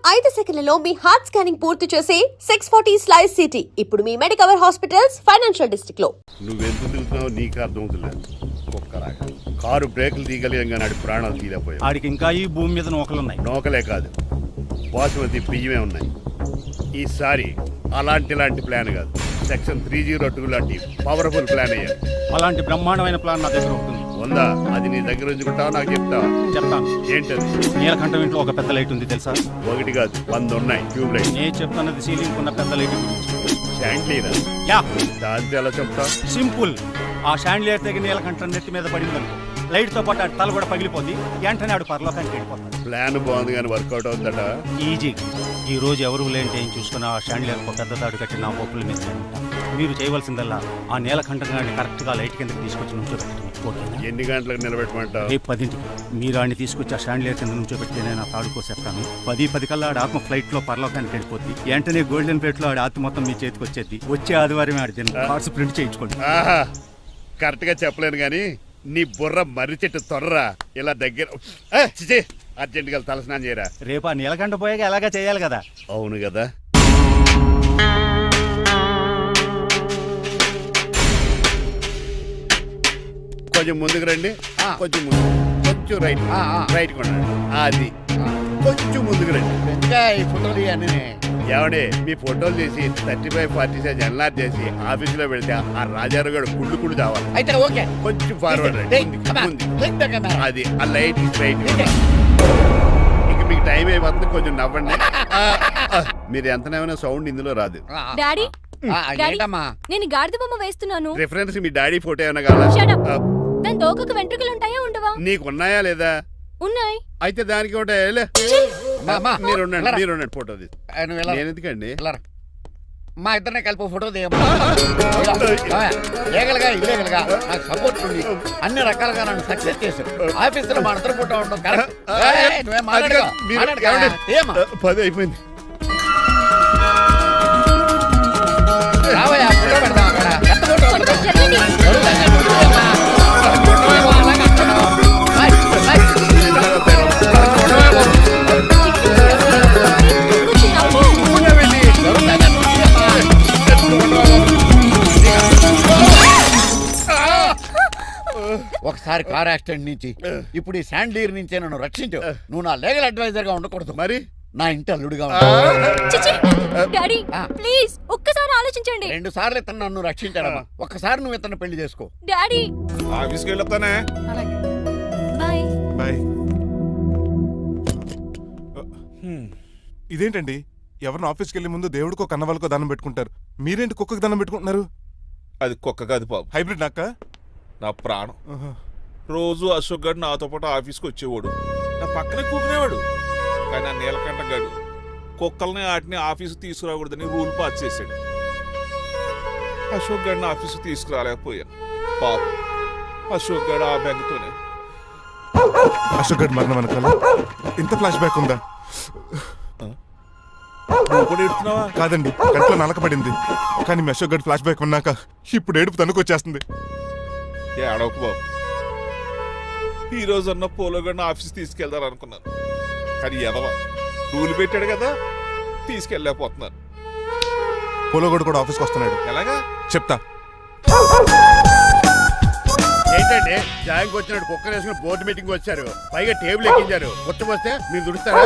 5 సెకన్లలో మీ heart scanning పూర్తి చేసి 640 స్లైస్ సిటీ ఇప్పుడు మీ మెడికవర్ హాస్పిటల్స్ ఫైనాన్షియల్ డిస్ట్రిక్ట్ లో. నువ్వెంత తిరుగుతున్నావు నీకు అర్థమవుతులేదు. ఒక్కలాగా కారు బ్రేకులు తీయగలిగాం నాడు ప్రాణాలు తీయలేకపోయావు. ఆడికి ఇంకా ఈ భూమి మీద నూకలున్నాయి. నూకలే కాదు, బాసుమతి బియ్యమే ఉన్నాయి. ఈసారి అలాంటి ప్లాన్ కాదు, సెక్షన్ 302 లాంటి పవర్ఫుల్ ప్లాన్ అయ్యారు. అలాంటి బ్రహ్మాండమైన ప్లాన్ నా దగ్గర ఉంటుంది. ఉందా? అది నీ దగ్గర ఉంచుకుంటావా, నాకు చెప్తావా? చెప్తాను. ఏంటది? నీలకంఠం ఇంట్లో ఒక పెద్ద లైట్ ఉంది తెలుసా? ఒకటి కాదు 100 ఉన్నాయి ట్యూబ్ లైట్. నేను చెప్తున్నది సీలింగ్ ఉన్న పెద్ద లైట్ గురించి. షాండ్లీరా? యా, దాంతో ఎలా చెప్తా? సింపుల్. ఆ షాండ్లియర్ దగ్గర నీలకంఠం నెత్తి మీద పడింది అనుకో, లైట్ తో పాటు ఆడి తల కూడా పగిలిపోద్ది. వెంటనే ఆడు పరలోకానికి వెళ్ళిపోతాడు. ప్లాన్ బాగుంది కానీ వర్కౌట్ అవుతుందట. ఈజీ. ఈ రోజు ఎవరు లేంటే ఏం చూసుకున్న ఆ షాండ్లియర్ పెద్ద తాడు కట్టి నా పోపుల మీద ఉంటా. మీరు చేయవలసిందల్లా ఆ నీలకంఠం గారిని కరెక్ట్ గా లైట్ కిందకి తీసుకొచ్చి నుంచోబెట్టండి. ఓకేనా? ఎన్ని గంటలకు నిలబెట్టమంటావు? రేపు 10ంటికి మీరు ఆడిని తీసుకొచ్చి ఆ షాండ్లియర్ కింద నుంచోబెడితే నేను ఆ తాడు కోసేస్తాను. 10 కల్లా ఆడ ఆత్మ ఫ్లైట్ లో పరలోకానికి వెళ్ళిపోద్ది. వెంటనే గోల్డెన్ ప్లేట్ లో ఆడి ఆత్మ మొత్తం మీ చేతికి వచ్చేది. వచ్చే ఆదివారం ఆడి కార్డ్స్ ప్రింట్ చేయించుకోండి. కరెక్ట్ గా చెప్పలేను కానీ నీ బుర్ర మర్రి చెట్టు తొర్రా. ఇలా దగ్గర అర్జెంట్ గా తలస్నానం చేయరా. రేపు ఆ నీలకంఠ పోయాక ఎలాగా చేయాలి కదా. అవును కదా. కొంచెం ముందుకు రండి. కొంచెం ముందు, కొంచెం రైట్, రైట్ కొనండి. అది కొంచెం ముందుకు రండి. ఈ ఫోటోలు అన్నీ ఏమండి, మీ ఫోటోలు తీసి 35-40 సైజ్ ఎన్లార్ చేసి ఆఫీసులో పెడితే ఆ రాజారావు గారు కుళ్ళు చావాలి. అయితే ఓకే, కొంచెం ఫార్వర్డ్ రండి. అది ఆ లైట్ స్ట్రైట్. ఇక మీకు టైం అయిపోతుంది, కొంచెం నవ్వండి. మీరు ఎంతనేమైనా సౌండ్ ఇందులో రాదు. డాడీ, ఏంటమ్మా? నేను గాడిద బొమ్మ వేస్తున్నాను. రిఫరెన్స్ మీ డాడీ ఫోటో ఏమైనా కావాలా? దాని దోకకు వెంట్రుకలు ఉంటాయా ఉండవా? నీకున్నాయా లేదా? ఉన్నాయి. అయితే దానికి ఒకటే మీరు ఉండండి ఫోటో తీసి. నేను ఎందుకండి? మా ఇద్దరిని కలిపి ఫోటో లీగల్గా ఇల్లీగల్గా నాకు సపోర్ట్ ఉంది. అన్ని రకాలుగా నన్ను సక్సెస్ చేశారు. ఆఫీసులో మా ఇద్దరు ఫోటో ఉండడం కరెక్ట్. 10 అయిపోయింది. రావయ్యా, ఫోటో పెడతాం అక్కడ. ఎంత ఫోటో పెడతాం? ఒకసారి కార్ యాక్సిడెంట్ నుంచి, ఇప్పుడు ఈ శాండ్లీర్ నుంచే నన్ను రక్షించు. నువ్వు నా లీగల్ అడ్వైజర్ గా ఉండకూడదు, మరి నా ఇంటి అల్లుడుగా డాడీ ప్లీజ్ ఒక్కసారి ఆలోచించండి. 2 సార్లు ఇతను నన్ను రక్షించాడమ్మా. ఒక్కసారి నువ్వు ఇతను పెళ్లి చేసుకో. డాడీ ఆఫీస్కి వెళ్ళొస్తానే. Bye bye. ఇదేంటండి, ఎవరిని ఆఫీస్కి వెళ్ళే ముందు దేవుడికో కన్నవాళ్ళకో దండం పెట్టుకుంటారు, మీరేంటి కుక్కకి దండం పెట్టుకుంటున్నారు? అది కుక్క కాదు బాబు, హైబ్రిడ్ నాక నా ప్రాణం. రోజు అశోక్ గడు నాతో పాటు ఆఫీస్కి వచ్చేవాడు, నా పక్కనే కూకునేవాడు. కానీ ఆ నీలకంఠ గడు కుక్కల్ని వాటిని ఆఫీస్కి తీసుకురాకూడదని రూల్ పాస్ చేశాడు. అశోక్ గడిని ఆఫీస్కి తీసుకురాలేకపోయాను. పాపం అశోక్ గడు ఆ బెంగతోనే. అశోక్ గడ్ మరణం వెనకాల ఇంత ఫ్లాష్ బ్యాక్ ఉందా? కూడా ఎడుతున్నావా? కాదండి, కంట్లో నలకపడింది. కానీ మీ అశోక్ గడ్ ఫ్లాష్ బ్యాక్ ఉన్నాక ఇప్పుడు ఏడుపు తనుకొచ్చేస్తుంది. ఏడవకు బాబు, ఈ రోజు అన్న పోలో గడిని ఆఫీస్ తీసుకెళ్దారు అనుకున్నాను. కానీ ఎదవ రూల్ పెట్టాడు కదా, తీసుకెళ్ళలేకపోతున్నాను. పోలోగోడు కూడా ఆఫీస్కి వస్తున్నాడు. ఎలాగా చెప్తా. ఏంటంటే జాయింగ్ వచ్చినట్టు కుక్కర్ వేసుకుని బోర్డు మీటింగ్ వచ్చారు, పైగా టేబుల్ ఎక్కించారు. వస్తే మీరు దుడుస్తారా?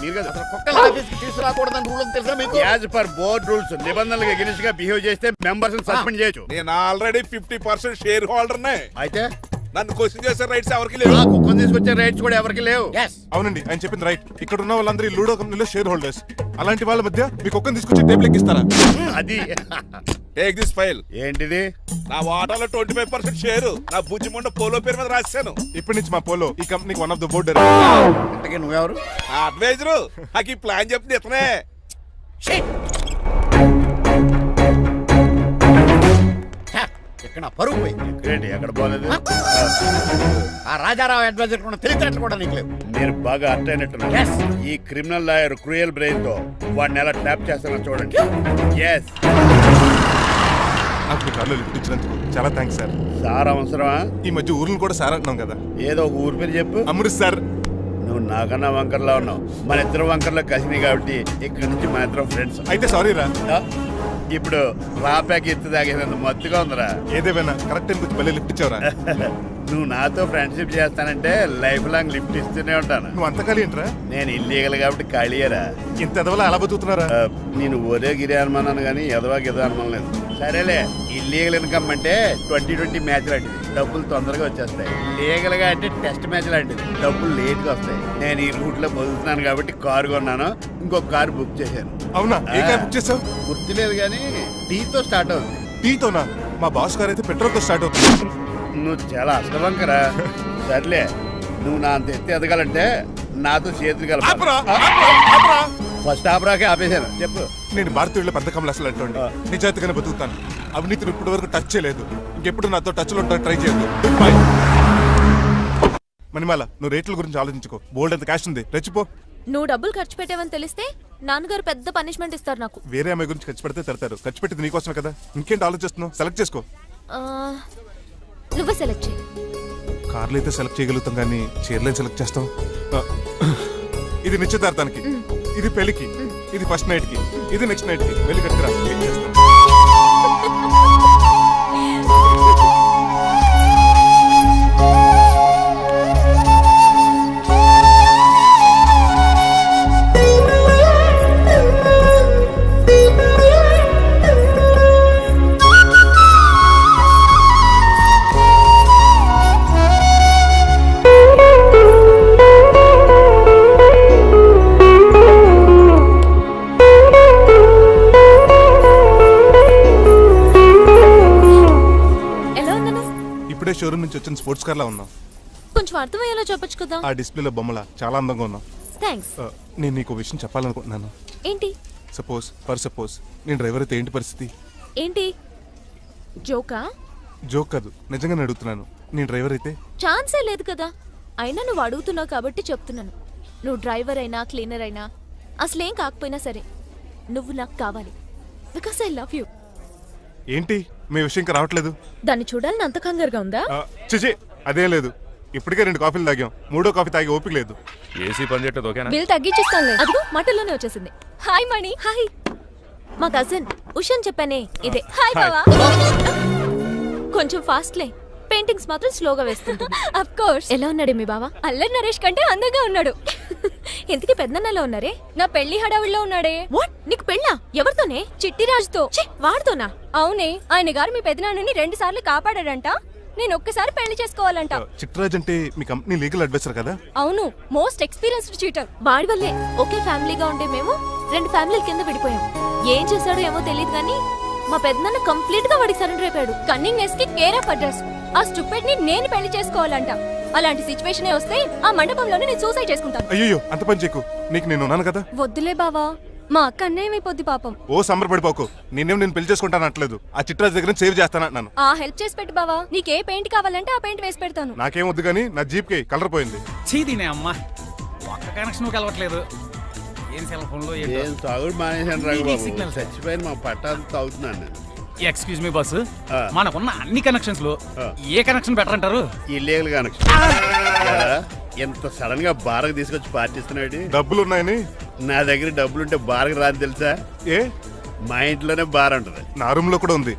మీరు కదా కుక్కలు ఆఫీస్కి తీసుకురాకూడదని రూల్ తెలుసా మీకు? యాజ్ పర్ బోర్డ్ రూల్స్ నిబంధనలకు ఎగనిస్ట్ గా బిహేవ్ చేస్తే మెంబర్స్ సస్పెండ్ చేయొచ్చు. నేను ఆల్రెడీ 50% షేర్ హోల్డర్నే. అయితే నన్ను క్వశ్చన్ చేసే రైట్స్ ఎవరికి లేవు. కుక్కను తీసుకొచ్చే రైట్స్ కూడా ఎవరికి లేవు. అవునండి, ఆయన చెప్పింది రైట్. ఇక్కడ ఉన్న వాళ్ళందరూ లూడో కంపెనీలో షేర్ హోల్డర్స్. అలాంటి వాళ్ళ మధ్య మీకు ఒక్కని తీసుకొచ్చి టేబుల్ ఎక్కిస్తారా? అది టేక్ దిస్ ఫైల్. ఏంటిది? నా వాటాలో 25% షేరు నా బుజ్జిముండ పోలో పేరు మీద రాశాను. ఇప్పటి నుంచి మా పోలో ఈ కంపెనీకి వన్ ఆఫ్ ద బోర్డ్. ఇంతకీ నువ్వెవరు? అడ్వైజరు. నాకు ఈ ప్లాన్ చెప్పింది ఇతనే. ఇక్కడ పరుగు పోయింది. ఏంటి ఎక్కడ పోలేదు? ఆ రాజారావు అడ్వైజర్ కూడా తెలియటట్లు కూడా నీకు లేవు. మీరు బాగా అర్థం అయినట్టున్నారు. ఈ క్రిమినల్ లాయర్ క్రూయల్ బ్రెయిన్ తో వాడిని ఎలా ట్యాప్ చేస్తానో చూడండి. ఎస్, నాకు మీ కార్లో లిఫ్ట్ ఇచ్చినందుకు చాలా థ్యాంక్స్ సార్. సార్ అవసరమా? ఈ మధ్య ఊర్లను కూడా సార్ అంటున్నాం కదా. ఏదో ఒక ఊరి పేరు చెప్పు. అమృత్ సార్. నువ్వు నాకన్నా వంకర్లా ఉన్నావు. మన ఇద్దరు వంకర్లో కలిసినాయి కాబట్టి ఇక్కడ నుంచి మన ఇద్దరం ఫ్రెండ్స్. అయితే సారీ రా. ఇప్పుడు రాపాకి ఎత్తు తాగేదంత మత్తుగా ఉందిరా. ఏదేమైనా కరెక్ట్ టైం వచ్చి మళ్ళీ లిఫ్ట్ ఇచ్చావురా. నువ్వు నాతో ఫ్రెండ్షిప్ చేస్తానంటే లైఫ్ లాంగ్ లిఫ్ట్ ఇస్తూనే ఉంటాను. నువ్వు అంత ఖాళీ ఏంట్రా? నేను ఇల్లీగల్ కాబట్టి ఖాళీయరా. ఇంత ఎదవలా ఎలా బతుకుతున్నారా? నేను ఒరే గిరి అనుమానాను కానీ ఎదవా గిదా అనుమానం లేదు. సరేలే, ఇల్లీగల్ ఇన్కమ్ అంటే 2020 మ్యాచ్ లాంటిది, డబ్బులు తొందరగా వచ్చేస్తాయి. లీగల్ గా అంటే టెస్ట్ మ్యాచ్ లాంటిది, డబ్బులు లేట్ గా వస్తాయి. నేను ఈ రూట్ లో బతుకుతున్నాను కాబట్టి కారు కొన్నాను, ఇంకొక కారు బుక్ చేశాను. అవునా? ఏ కార్ బుక్ చేసావు? గుర్తులేదు కానీ టీతో స్టార్ట్ అవుతుంది. టీతోనా? మా బాస్ గారు అయితే పెట్రోల్ తో స్టార్ట్ అవుతుంది. నువ్వు చాలా అష్టవంకరా. సర్లే, నువ్వు నా అంత ఎత్తి ఎదగాలంటే నాతో చేతులు ఆపురా, కలపాలి. ఆపురా, ఆపురా. ఫస్ట్ ఆపరాకే ఆపేశాను. చెప్పు. నేను భారతీయుల పెద్ద కమలు అసలు అంటండి నిజాయితీగానే బతుకుతాను. అవినీతిని ఇప్పటి వరకు టచ్ చేయలేదు. ఇంకెప్పుడు నాతో టచ్ లో ట్రై చేయదు. బాయ్. మణిమాల, నువ్వు రేట్ల గురించి ఆలోచించుకో. బోల్డ్ అంత క్యాష్ ఉంది, రెచ్చిపో. నువ్వు డబ్బులు ఖర్చు పెట్టావని తెలిస్తే నాన్నగారు పెద్ద పనిష్మెంట్ ఇస్తారు నాకు. వేరే అమ్మాయి గురించి ఖర్చు పెడితే తడతారు. ఖర్చు పెట్టింది నీకోసమే కదా. ఇంకేంటి ఆలోచిస్తున్నావు? సెలెక్ట్ చేసుకో. ఆ, నువ్వే సెలెక్ట్ చేయి. కార్లు అయితే సెలెక్ట్ చేయగలుగుతాం కానీ చీరలేం సెలెక్ట్ చేస్తాం. ఆ, ఇది నిశ్చితార్థానికి, ఇది పెళ్లికి, ఇది ఫస్ట్ నైట్ కి, ఇది నెక్స్ట్ నైట్ కి. వెళ్ళి కట్టుకురా. ఏం చేస్తాం? ఎలా ఉన్నాను? ఇప్పుడే షోరూమ్ నుంచి వచ్చిన స్పోర్ట్స్ కార్ లా ఉన్నాం. కొంచెం అర్థమయ్యేలా చెప్పొచ్చు కదా. ఆ డిస్ప్లేలో బొమ్మల చాలా అందంగా ఉన్నాం. థ్యాంక్స్. నేను నీకు విషయం చెప్పాలనుకుంటున్నాను. ఏంటి? సపోజ్ నేను డ్రైవర్ అయితే ఏంటి పరిస్థితి? ఏంటి జోకా? జోక్ కాదు, నిజంగానే అడుగుతున్నాను. నేను డ్రైవర్ అయితే ఛాన్సే లేదు కదా. అయినా నువ్వు అడుగుతున్నావు కాబట్టి చెప్తున్నాను. నువ్వు డ్రైవర్ అయినా క్లీనర్ అయినా అసలేం కాకపోయినా సరే నువ్వు నాకు కావాలి. Because I love you. ఏంటి మీ విషయం ఇంకా రావట్లేదు? దాన్ని చూడాలని అంత కంగారుగా ఉందా? చిచి, అదేం లేదు. ఇప్పటికే 2 కాఫీలు తాగాం. 3వ కాఫీ తాగి ఓపిక లేదు. ఏసీ పని చేయట్లేదు, ఓకేనా? బిల్ తగ్గించిస్తానులే. అదిగో మాటల్లోనే వచ్చేసింది. హాయ్ మణి. హాయ్. మా కజిన్ ఉషాన్ చెప్పానే ఇదే. హాయ్ బావా. కొంచెం ఫాస్ట్లే, పెయింటింగ్స్ మాత్రం స్లోగా వేస్తుంటుంది. Of course. ఎలా ఉన్నాడు మీ బావ? అల్లరి నరేష్ కంటే అందంగా ఉన్నాడు. ఇంతకీ పెద్దన్నలో ఉన్నారే? నా పెళ్లి హడావుల్లో ఉన్నాడే. వాట్? నీకు పెళ్ళా? ఎవరితోనే? చిట్టిరాజుతో. వాడుతోనా? అవునే, ఆయన గారు మీ పెద్దనాన్నని 2 సార్లు కాపాడాడంట. నేను ఒక్కసారి పెళ్లి చేసుకోవాలంట. చిట్రాజ్ అంటే మీ కంపెనీ లీగల్ అడ్వైజర్ కదా? అవును, మోస్ట్ ఎక్స్పీరియన్స్డ్ చీటర్. వాడి వల్లే ఒకే ఫ్యామిలీగా ఉండే మేము 2 ఫ్యామిలీల కింద విడిపోయాం. ఏం చేశాడో ఏమో తెలియదు కానీ మా పెద్దనాన్న కంప్లీట్ గా వాడికి సరెండర్ అయిపోయాడు. కన్నింగ్నెస్ కి కేర్ ఆఫ్ అడ్రస్. ఆ స్టూపిడ్ ని నేను పెళ్లి చేసుకోవాలంట. అలాంటి సిచ్యువేషన్ వస్తే ఆ మండపంలోనే నేను సూసైడ్ చేసుకుంటాను. అయ్యో, అంత పని చేయకు. నీకు నేను ఉన్నాను కదా. వద్దులే బావా, మా అక్క అన్యాయమైపోద్ది పాపం. ఓ సంబరపడిపోకు. నేను పెళ్లి చేసుకుంటాను అంటలేదు. ఆ చిట్రాజ్ దగ్గర సేవ్ చేస్తానంటున్నాను. ఆ హెల్ప్ చేసి పెట్టు బావా. నీకే పెయింట్ కావాలంటే ఆ పెయింట్ వేసి పెడతాను. నాకేం వద్దు కానీ నా జీప్ కి కలర్ పోయింది. చీదీనే అమ్మా, ఒక్క కనెక్షన్ కలవట్లేదు. ఏం సెల్ ఫోన్ లో ఏం తాగుడు మానేశాను రాఘబాబు. Signal sir. చచ్చిపోయిన మా పట్టాలు తాగుతున్నాను నేను. ఎక్స్క్యూజ్ మీ బస్, ఆ. మనకున్న అన్ని కనెక్షన్స్ లో ఏ కనెక్షన్ బెటర్ అంటారు? Illegal connection. ఎంత సడన్ గా బారకు తీసుకొచ్చి పార్టీస్తున్నాడు. డబ్బులు ఉన్నాయని. నా దగ్గర డబ్బులుంటే బారకు రాని తెలుసా? ఏ? మా ఇంట్లోనే బార్ ఉంటుంది. నా రూమ్ లో కూడా ఉంది.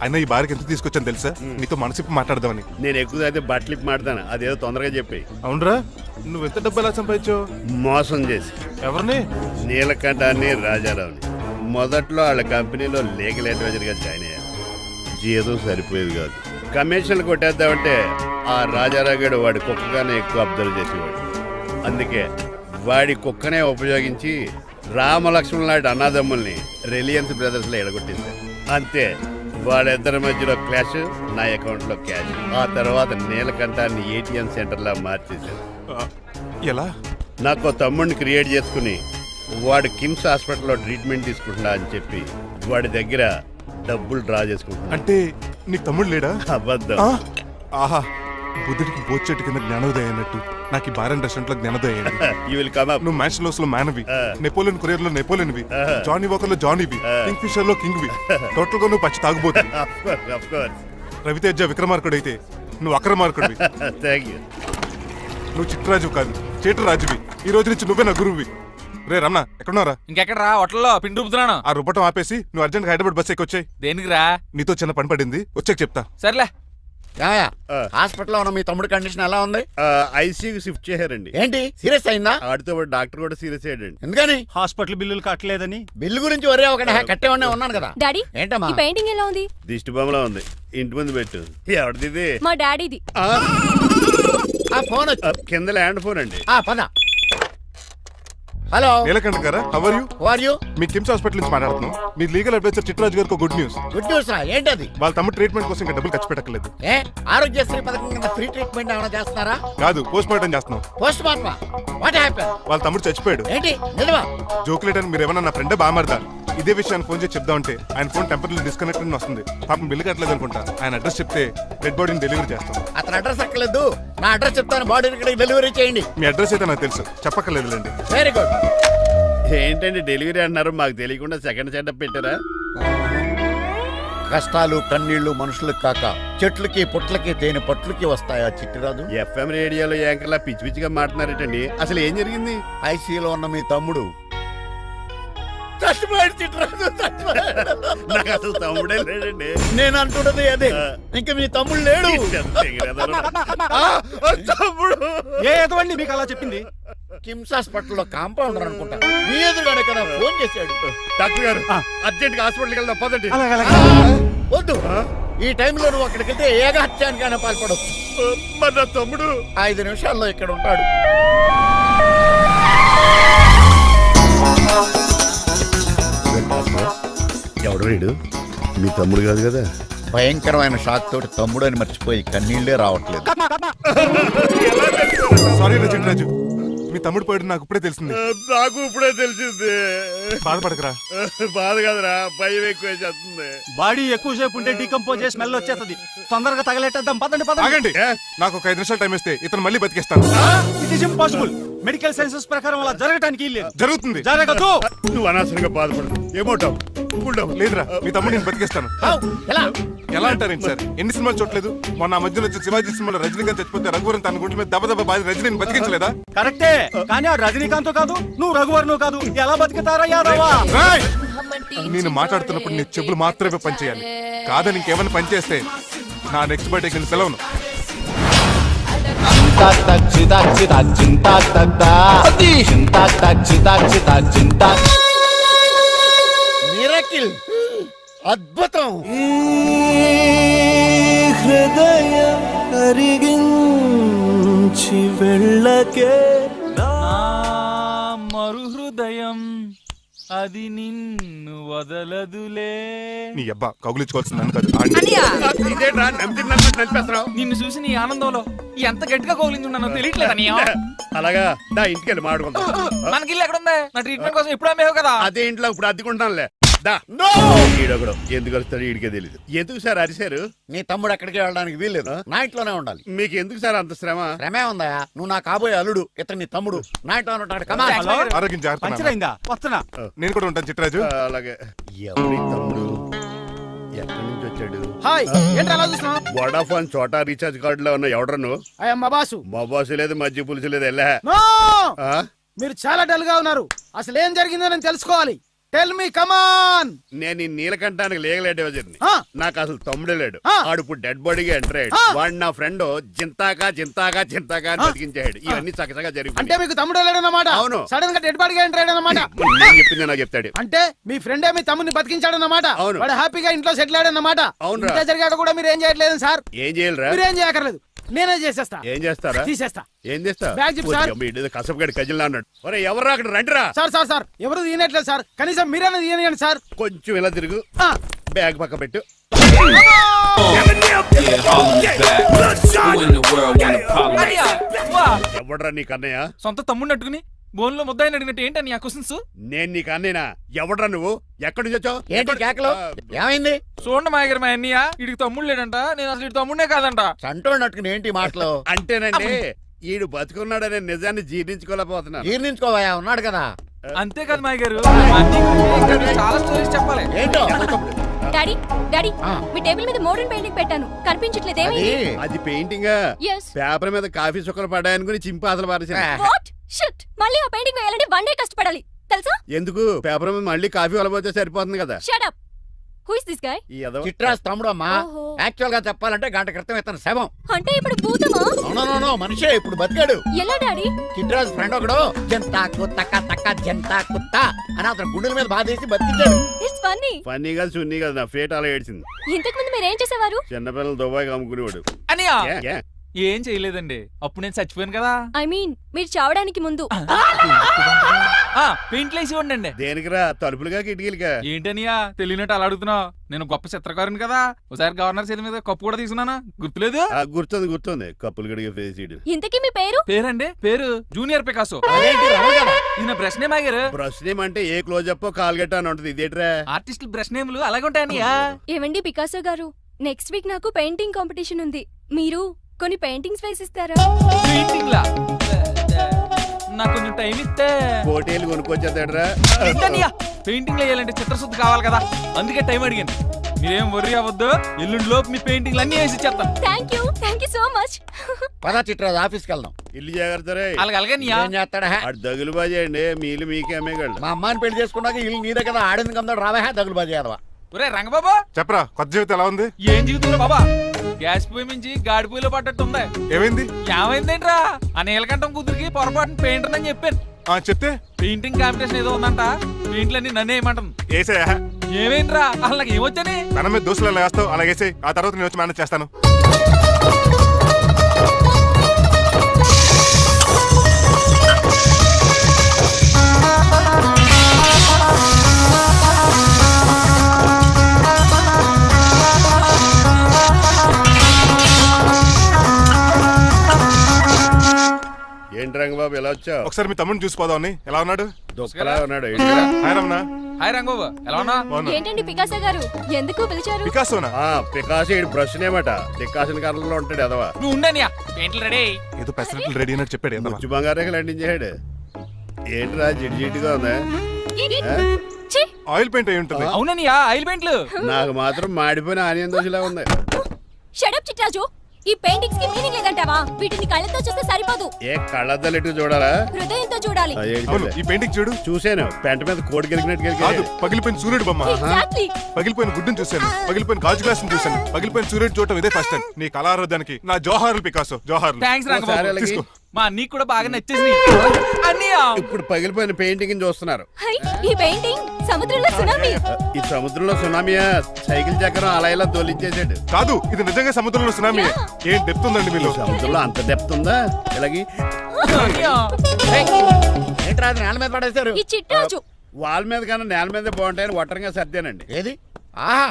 అయినా ఈ బార్కి ఎంత తీసుకొచ్చాను తెలుసా? నీతో మనసిప్పి మాట్లాడదామని. నేను ఎక్కువ అయితే బట్టలు మాడతాను. అదేదో తొందరగా చెప్పి. అవునరా? నువ్వు ఎంత డబ్బు ఎలా సంపాదించావు? మోసం చేసి ఎవరిని? నీలకంఠాన్ని, రాజారావుని. మొదట్లో వాళ్ళ కంపెనీలో లీగల్ అడ్వైజర్గా జాయిన్ అయ్యాను. జీతం సరిపోయేది కాదు. కమిషన్లు కొట్టేద్దామంటే ఆ రాజారావు గడు వాడి కుక్కగానే ఎక్కువ అబ్జర్వ్ చేసేవాడు. అందుకే వాడి కుక్కనే ఉపయోగించి రామలక్ష్మణ్ లాంటి అన్నదమ్ముల్ని రిలయన్స్ బ్రదర్స్లో ఎడగొట్టేశారు. అంతే, వాళ్ళిద్దరి మధ్యలో క్లాష్, నా అకౌంట్లో క్యాష్. ఆ తర్వాత నీలకంఠాన్ని ఏటీఎం సెంటర్లా మార్చేశారు. ఎలా? నాకు తమ్ముడిని క్రియేట్ చేసుకుని వాడు కిమ్స్ హాస్పిటల్లో ట్రీట్మెంట్ తీసుకుంటున్నా అని చెప్పి వాడి దగ్గర డబ్బులు డ్రా చేసుకుంటున్నా. అంటే నీకు తమ్ముడు లేడా? అబద్ధం. ఆ? ఆహా, బుద్ధుడికి బోచెట్టు కింద జ్ఞానోదయం అన్నట్టు నాకు ఈ బార్ అండ్ రెస్టారెంట్ లో జ్ఞానోదయం అయింది. You will come up. నువ్వు మ్యాన్షన్ హౌస్ లో మ్యాన్వి, నెపోలియన్ కొరియర్ లో నెపోలియన్వి, జానీ వాకర్ లో జానీవి, కింగ్ ఫిషర్ లో కింగ్వి. టోటల్ గా నువ్వు పచ్చి తాగుబోతుంది. Of course. రవితేజ విక్రమార్కుడు అయితే నువ్వు అక్రమార్కుడివి. Thank you. నువ్వు చిట్రాజు కాదు, చీటర్ రాజువి. ఈ రోజు నుంచి నువ్వే నా గురువువి. రే రమణ ఎక్కడున్నారా? ఇంకెక్కడ రా హోటల్లో పిండి రుబ్బుతున్నాను. ఆ రుబ్బటం ఆపేసి నువ్వు అర్జెంట్ హైదరాబాద్ బస్ ఎక్కొచ్చాయి. దేనికి రా? నీతో చిన్న పని పడింది, వచ్చాక చెప్తా. సర్లే. హాస్పిటల్లో ఉన్న మీ తమ్ముడి కండిషన్ ఎలా ఉంది? ఐసీయూకి షిఫ్ట్ చేశారండి. ఏంటి సీరియస్ అయిందా? ఆడితో పాటు డాక్టర్ కూడా సీరియస్ అయ్యాడండి. ఎందుకని? హాస్పిటల్ బిల్లులు కట్టలేదని. బిల్లు గురించి ఒరే ఒకటి కట్టేవాడినే ఉన్నాను కదా. డాడీ ఏంటమ్మా? ఈ పెయింటింగ్ ఎలా ఉంది? దిష్టి బొమ్మలా ఉంది, ఇంటి ముందు పెట్టు. ఎవరిది ఇది? మా డాడీది. ఆ, ఆ ఫోన్ వచ్చి కింద ల్యాండ్ ఫోన్ అండి. పద. హలో, నీలకంఠ గారా, how are you? Who are you? మీ కిమ్స్ హాస్పిటల్ నుంచి మాట్లాడుతున్నాం. మీ లీగల్ అడ్వైజర్ చిట్రాజు గారికి గుడ్ న్యూస్. గుడ్ న్యూస్ రా. ఏంటది? వాళ్ళ తమ్ముడు ట్రీట్మెంట్ కోసం ఇంకా డబ్బులు ఖర్చు పెట్టలేదు. ఆరోగ్యశ్రీ పథకం కింద ఫ్రీ ట్రీట్మెంట్ ఏమైనా చేస్తున్నారా? కాదు, పోస్ట్ మార్టం చేస్తున్నాం. పోస్ట్ మార్టమా? What happen? వాళ్ళ తమ్ముడు చచ్చిపోయాడు. ఏంటి నిజమా? జోకులేట్ అని మీరు ఏమన్నా నా ఫ్రెండ్ బామర్దా? ఇదే విషయాన్ని ఫోన్ చేసి చెప్దామంటే ఆయన ఫోన్ టెంపరీ డిస్కనెక్ట్ అని వస్తుంది. పాపం బిల్లు కట్టలేదు అనుకుంటా. ఆయన అడ్రస్ చెప్తే డెడ్ బాడీని డెలివరీ చేస్తాం. అతను అడ్రస్ అక్కర్లేదు, నా అడ్రస్ చెప్తాను, బాడీని ఇక్కడికి డెలివరీ చేయండి. మీ అడ్రస్ అయితే నాకు తెలుసు, చెప్పక్కర్లేదులేండి. Very good. ఏంటండి డెలివరీ అన్నారు, మాకు తెలియకుండా సెకండ్ సెటప్ పెట్టారా? కష్టాలు కన్నీళ్లు మనుషులకు కాక చెట్లకి పుట్లకి తేనె పట్లకి వస్తాయా చిట్టిరాజు? ఎఫ్ఎం రేడియోలో యాంకర్లా పిచ్చి పిచ్చిగా మాట్లాడారేటండి. అసలు ఏం జరిగింది? ఐసీలో ఉన్న మీ తమ్ముడు చచ్చిపోయాడు చిట్టిరాజు, చచ్చిపోయాడు. నాకు అసలు తమ్ముడే లేడండి. నేను అంటున్నది అదే, ఇంకా మీ తమ్ముడు లేడు. తమ్ముడు ఏ ఎదవండి మీకు అలా చెప్పింది? కిమ్స్ హాస్పిటల్లో కాంపౌండర్ అనుకుంటా, మీ ఎదురుగానే కదా ఫోన్ చేశాడు. డాక్టర్ గారు అర్జెంట్ గా హాస్పిటల్కి వెళ్దాం పదండి. వద్దు, ఈ టైంలో నువ్వు అక్కడికి వెళ్తే ఏకహత్యానికైనా పాల్పడవచ్చు. మరి నా తమ్ముడు 5 నిమిషాల్లో ఇక్కడ ఉంటాడు. ఎవడు వీడు? మీ తమ్ముడు కాదు కదా? భయంకరమైన షాక్ తోటి తమ్ముడు అని మర్చిపోయి కన్నీళ్లే రావట్లేదు. సారీ రా చిట్రాజు, మీ తమ్ముడు పోయాడు నాకు ఇప్పుడే తెలిసింది. నాకు ఇప్పుడే తెలిసింది. బాధపడకరా. బాధ కాదురా, భయం ఎక్కువ చేస్తుంది. బాడీ ఎక్కువసేపు ఉంటే డీకంపోజ్ చేసి స్మెల్ వచ్చేస్తుంది. తొందరగా తగలెట్టేద్దాం, పదండి పదండి. ఆగండి, నాకు ఒక 5 నిమిషాలు టైం ఇస్తే ఇతను మళ్ళీ బతికేస్తాను. It is impossible. Medical sciences ప్రకారం అలా జరగటానికి లేదు. జరుగుతుంది. జరగదు. నువ్వు అనవసరంగా బాధపడదు. ఏమోటావు? లేదురా, మీ తమ్ముడు నేను బతికేస్తాను. ఎలా? ఎలా అంటారేంటి సార్? ఎన్ని సినిమాలు చూడలేదు? మొన్న మధ్యలో వచ్చి శివాజీ సినిమాలో రజనీకాంత్ చచ్చిపోతే రఘువరన్ తన గుండె మీద దెబ్బ బాధ రజనీని బతికించలేదా? కరెక్టే, కానీ ఆ రజనీకాంత్ కాదు, నువ్వు రఘువర్ను కాదు. ఎలా బతుకుతారా యాదవా? రాయ్! నేను మాట్లాడుతున్నప్పుడు నీ చెప్పులు మాత్రమే పనిచేయాలి. కాదని ఇంకేమైనా పనిచేస్తే నా నెక్స్ట్ బర్త్డేకి నేను పిలవను. మిరకిల్, అద్భుతం. హృదయం కరిగించి వెళ్ళకే మరు హృదయం అది నిన్ను వదలదులే. నీ అబ్బా కౌగులించుకోవాల్సింది నన్ను కాదు. ఇదేంట్రా నలిపేస్తున్నావు? నిన్ను చూసి నీ ఆనందంలో ఎంత గట్టిగా కౌలించున్నానో తెలియట్లేదా నీ? అలాగా దా ఇంటికి వెళ్ళి మాడుకుందాం. మనకి ఇల్లు ఎక్కడ ఉంది? నా ట్రీట్మెంట్ కోసం ఎప్పుడు అమ్మేవు కదా. అదే ఇంట్లో ఇప్పుడు అద్దెకుంటానులే. దా. ఈడొకడు ఎందుకు వస్తాడు ఈడికే తెలియదు. ఎందుకు సార్ అరిశారు? నీ తమ్ముడు ఎక్కడికి వెళ్ళడానికి వీల్లేదు, నా ఇంట్లోనే ఉండాలి. మీకు ఎందుకు సార్ అంత శ్రమ? శ్రమే ఉందా? నువ్వు నా కాబోయే అల్లుడు, ఇతను నీ తమ్ముడు, నా ఇంట్లో ఉంటాడు. కమా. హలో, ఆరోగ్యం జాగ్రత్త నాన్న. పంచరైందా? వస్తున్నా. నేను కూడా ఉంటాను చిట్రాజు. అలాగే. ఎవరి తమ్ముడు ఎక్కడి నుంచి వచ్చాడు? హాయ్, ఏంటి అలా చూస్తున్నావు? వడాఫోన్ చోటా రీఛార్జ్ కార్డు లో ఉన్న ఎవడరా నువ్వు? మా బాసు. మా బాసు లేదు, మధ్య పులుసు లేదు. వెళ్ళా. మీరు చాలా డల్ గా ఉన్నారు. అసలు ఏం జరిగిందో నేను తెలుసుకోవాలి. టెల్ మీ, కమాన్. నేను ఈ నీలకంఠానికి లీగల్ అడ్వైజర్ని. నాకు అసలు తమ్ముడే లేడు. ఆడు ఇప్పుడు డెడ్ బాడీగా ఎంటర్ అయ్యాడు. వాడు నా ఫ్రెండ్ జింతాకా జింతాకా జింతాకా అని బతికించాడు. ఇవన్నీ చక్కగా జరిగింది. అంటే మీకు తమ్ముడు లేడన్నమాట? అవును. సడన్ గా డెడ్ బాడీగా ఎంటర్ అయ్యాడన్నమాట. నేను చెప్పింది నాకు చెప్తాడు. అంటే మీ ఫ్రెండే మీ తమ్ముని బతికించాడన్నమాట. అవును. వాడు హ్యాపీగా ఇంట్లో సెటిల్ అయ్యాడన్నమాట. అవునురా. ఇంత జరిగాక కూడా మీరు ఏం చేయట్లేదు సార్. ఏం చేయాలిరా? మీరేం చేయక్కర్లేదు, నేనే చేసేస్తా. ఏం చేస్తారా? తీసేస్తా. ఏం చేస్తా? బ్యాగ్ చెప్పు సార్. కసపగడి కజిల్లా అన్నాడు. ఒరే ఎవరు అక్కడ రండిరా. సార్ సార్ సార్, ఎవరు తీయనట్లేదు సార్. కనీసం మీరైనా తీయనియండి సార్. కొంచెం ఇలా తిరుగు. బ్యాగ్ పక్క పెట్టు. ఎవడ్రా నీకు అన్నయ్య? సొంత తమ్ముడిని అట్టుకుని బోన్లో ముద్దాయిని అడిగినట్టు ఏంటని ఆ క్వశ్చన్స్? నేను నీకు అన్నయ్యనా? ఎవడ్రా నువ్వు? ఎక్కడి నుంచి వచ్చావు? ఏంటి కేకలు? ఏమైంది? చూడండి మా దగ్గర మా అన్నయ్య, వీడికి తమ్ముడు లేడంట. నేను అసలు ఇటు తమ్ముడే కాదంట. చంటోడు నట్టుకుని ఏంటి మాటలు? అంటేనండి ఈడు బతుకున్నాడనే నిజాన్ని జీర్ణించుకోలేకపోతున్నాను. జీర్ణించుకోవయా, ఉన్నాడు కదా. అంతేకాదు మా గారు, చాలా స్టోరీస్ చెప్పాలి. ఏంటో డాడీ డాడీ, ఆ. మీ టేబుల్ మీద మోడర్న్ పెయింటింగ్ పెట్టాను, కనిపించట్లేదు. అది ఏమైంది? అది పెయింటింగ్. Yes. పేపర్ మీద కాఫీ చుక్కలు పడ్డాయనుకుని చింపి అసలు పారేసాను. What? షిట్ మళ్ళీ ఆ పెయింటింగ్ వేయాలంటే 1 డే కష్టపడాలి తెలుసా? ఎందుకు పేపర్ మీద మళ్ళీ కాఫీ వలపోతే సరిపోతుంది కదా. Shut up. Who is this guy? ఈ ఎదవ చిట్రాజ్ తమ్ముడు అమ్మా. ఓహో. యాక్చువల్ గా చెప్పాలంటే గంట క్రితం ఇతను శవం. అంటే ఇప్పుడు భూతమా? అవునో మనిషే ఇప్పుడు బతికాడు. ఎలా డాడీ? చిట్రాజ్ ఫ్రెండ్ ఒకడు జంతా కుత్త తక్క జంతా కుత్త అని అతను గుండెల మీద బాధేసి బతికించాడు. It's funny. ఫన్నీ కాదు సున్నీ కదా, నా ఫేట్ అలా ఏడ్చింది. ఇంతకు ముందు మీరు ఏం చేసేవారు? చిన్నపిల్లలు దుబాయ్కి అమ్ముకునేవాడు. అనియా ఏ, ఏ? ఏం చేయలేదండి, అప్పుడు నేను చచ్చిపోయాను కదా. ఐ మీన్ మీరు చావడానికి ముందు. పెయింట్లు వేసి ఉండండి. దేనికిరా, తలుపులుగా కిటికీలుగా? ఏంటనియా తెలియనట్టు అలా అడుగుతున్నావు? నేను గొప్ప చిత్రకారుని కదా. ఒకసారి గవర్నర్ చేతి మీద కప్పు కూడా తీసుకున్నానా, గుర్తులేదు? గుర్తుంది కప్పులు గడిగే ఫేస్ ఇడు. ఇంతకీ మీ పేరు? పేరండి పేరు జూనియర్ పికాసో. అదేంటి రమగారు? ఇది నా బ్రష్ నేమ్ ఆగారు. బ్రష్ నేమ్ అంటే ఏ క్లోజ్ అప్ కాల్గట్ట అని ఉంటది. ఇదేట్రా? ఆర్టిస్టులు బ్రష్ నేమ్లు అలాగే ఉంటాయనియా. ఏవండి పికాసో గారు, నెక్స్ట్ వీక్ నాకు పెయింటింగ్ కాంపిటీషన్ ఉంది. మీరు కొన్ని పెయింటింగ్స్ వేసిస్తారా? పెయింటింగ్ లా నాకు కొంచెం టైం ఇస్తే. కోటేలు కొనుక్కొచ్చేదేట్రా? పెయింటింగ్ వేయాలంటే చిత్రశుద్ధి కావాలి కదా, అందుకే టైం అడిగాను. మీరేం వర్రీ అవ్వద్దు, ఎల్లుండి లోపు మీ పెయింటింగ్లు అన్ని వేసి ఇచ్చేస్తాను. Thank you so much. పదా చిట్రాజ్ ఆఫీస్కి వెళ్దాం. ఇల్లు జాగ్రత్త రే. అలాగే ఏం చేస్తాడా? అటు దగులు బాజేయండి, మీ ఇల్లు మీకే అమ్మేగాళ్ళు. మా అమ్మాయిని పెళ్లి చేసుకున్నాక ఇల్లు నీదే కదా, ఆడింది కమ్దాడు రావా దగులు బాజీ అదవా. ఒరే రంగబాబా, చెప్పరా కొత్త జీవితం ఎలా ఉంది? ఏం జీవితంలో బాబా, గ్యాస్ పొయ్యి మించి గాడి పొయ్యిలో పడ్డట్టు ఉంది. ఏమైంది? ఏమైందేంట్రా, ఆ నీలకంఠం కూతురికి పొరపాటున పెయింటర్ అని చెప్పాను. చెప్తే పెయింటింగ్ కాంపిటీషన్ ఏదో ఉందంట, పెయింట్లన్నీ నన్ను వేయమంటుంది. ఏసయ్యా, ఏమైందిరా, అసలు నాకు ఏమొచ్చని? తన మీద దోశలు ఎలా వేస్తావు అలాగేసే, ఆ తర్వాత నేను వచ్చి మేనేజ్ చేస్తాను. ఏంటి రంగబాబు ఎలా వచ్చావు? ఒకసారి మీ తమ్ముడిని చూసిపోదామని. ఎలా ఉన్నాడు? దుఃఖలా ఉన్నాడు. హాయ్ రమణ. హాయ్ రంగబాబు, ఎలా ఉన్నా? బాగున్నా. ఏంటండి పికాసో గారు, ఎందుకు పిలిచారు? పికాసోనా? పికాసి బ్రష్ నేమట, డికాషన్ కర్రలో ఉంటాడు ఎదవా. నువ్వు ఉండనియా, పెయింట్లు రెడీ. ఏదో పెసరట్లు రెడీ అయినట్టు చెప్పాడు ఏదో. ముచ్చు బంగారే అంటించాడు. ఏంట్రా జిడ్జిడ్డుగా ఉందా? ఛీ! ఆయిల్ పెయింట్ అయి ఉంటుంది. అవుననియా, ఆయిల్ పెయింట్లు. నాకు మాత్రం మాడిపోయిన ఆనియన్ దోశలా ఉంది. Shut up Chitraju. ఈ పెయింటింగ్స్ కి మీనింగ్ లేదంటావా? వీటిని కళ్ళతో చూస్తే సరిపోదు, ఏ కళ్ళద్దాలు ఎటు చూడాలా? హృదయంతో చూడాలి. అవును, ఈ పెయింటింగ్ చూడు. చూసాను, పెంట మీద కోడి గెలిగినట్టు కాదు, గెలిగాడు. పగిలిపోయిన సూర్యుడు బొమ్మ. Exactly. పగిలిపోయిన గుడ్డును చూశాను, పగిలిపోయిన గాజు గ్లాస్ చూశాను, పగిలిపోయిన సూర్యుడు చూడటం ఇదే ఫస్ట్ టైం. నీ కళారాధానికి నా జోహార్లు పికాసో, జోహార్లు. థ్యాంక్స్ ఒకసారి రంగబాబు, అలాగే. తీసుకో. మా నీకు కూడా బాగా నచ్చేసింది అన్నయ్య. ఇప్పుడు పగిలిపోయిన పెయింటింగ్ చూస్తున్నారు. హై, ఈ పెయింటింగ్ సముద్రంలో సునామీ. ఈ సముద్రంలో సునామీయా? సైకిల్ చక్రం అలా ఇలా దొలించేసాడు. కాదు, ఇది నిజంగా సముద్రంలో సునామీ. ఏం డెప్త్ ఉందండి మీలో. సముద్రంలో అంత డెప్త్ ఉందా? ఇలాగి అన్నయ్య. ఏంట్రా అది నేల మీద పడేశారు? ఈ చిట్రాజు వాల్ మీద కన్నా నేల మీద బాగుంటాయని ఒట్టరంగా సర్దానండి. ఏది? ఆహా,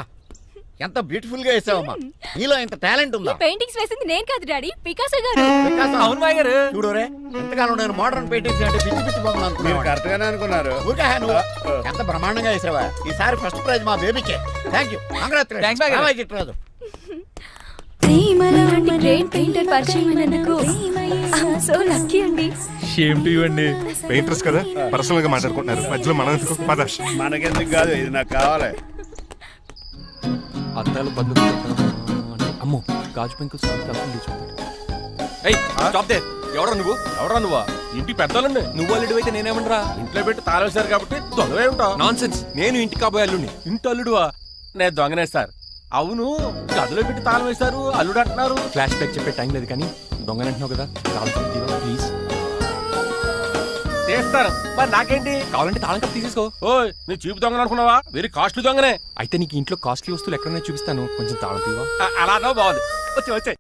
ఎంత బ్యూటిఫుల్ గా వేసావమ్మా. నీలో ఇంత టాలెంట్ ఈ ఉందా? పెయింటింగ్స్ వేసింది నేను కాదు డాడీ, పికాసో గారు. వికాసం. అవును మాయ గారు. చూడురే, ఎంతకాలం నేను మోడర్న్ పెయింటింగ్స్ అంటే పిచ్చి పిచ్చి బొమ్మలు మీరు అనుకున్నాను. కరెక్ట్ గానే అనుకున్నారు. ఊరికే నువ్వు ఎంత బ్రహ్మాండంగా వేసావా. ఈసారి ఫస్ట్ ప్రైజ్ మా బేబీకే. థ్యాంక్ యూ, Thanks, బాయ్ గారు. చిట్రాజు. ఇలాంటి గ్రేట్ పెయింటర్ పరిచయం అయినందుకు సో లక్కీ అండి. షేమ్ టు యు అండి. పెయింటర్స్ కదా, పర్సనల్ గా మాట్లాడుకుంటున్నారు, మధ్యలో మనం ఎందుకు? పద. మనకెందుకు కాదు, ఇది నాకు కావాలి. అద్దాలు బంధువులు అమ్మో గాజు పెంకులు ఎవరా నువ్వా? ఇంటి పెద్దలండి. నువ్వు అల్లుడు అయితే నేనేమనరా? ఇంట్లో పెట్టి తాళేశారు కాబట్టి దొంగవే ఉంటా. నాన్ సెన్స్, నేను ఇంటి కాబోయే అల్లుడిని. ఇంటి అల్లుడువా? నేను దొంగనే సార్. అవును, గదిలో పెట్టి తాళం వేశారు, అల్లుడు అంటున్నారు. ఫ్లాష్ బ్యాక్ చెప్పే టైం లేదు కానీ దొంగనంటున్నావు కదా, ప్లీజ్ చేస్తారు. మరి నాకేంటి కావాలంటే తాళం కప్పు తీసేసుకో. ఓయ్, నేను చీపు దొంగను అనుకున్నావా? వెరీ కాస్ట్లీ దొంగనే. అయితే నీకు ఇంట్లో కాస్ట్లీ వస్తువులు ఎక్కడైనా చూపిస్తాను, కొంచెం తాళం తీవా. అలా బాగుంది, వచ్చే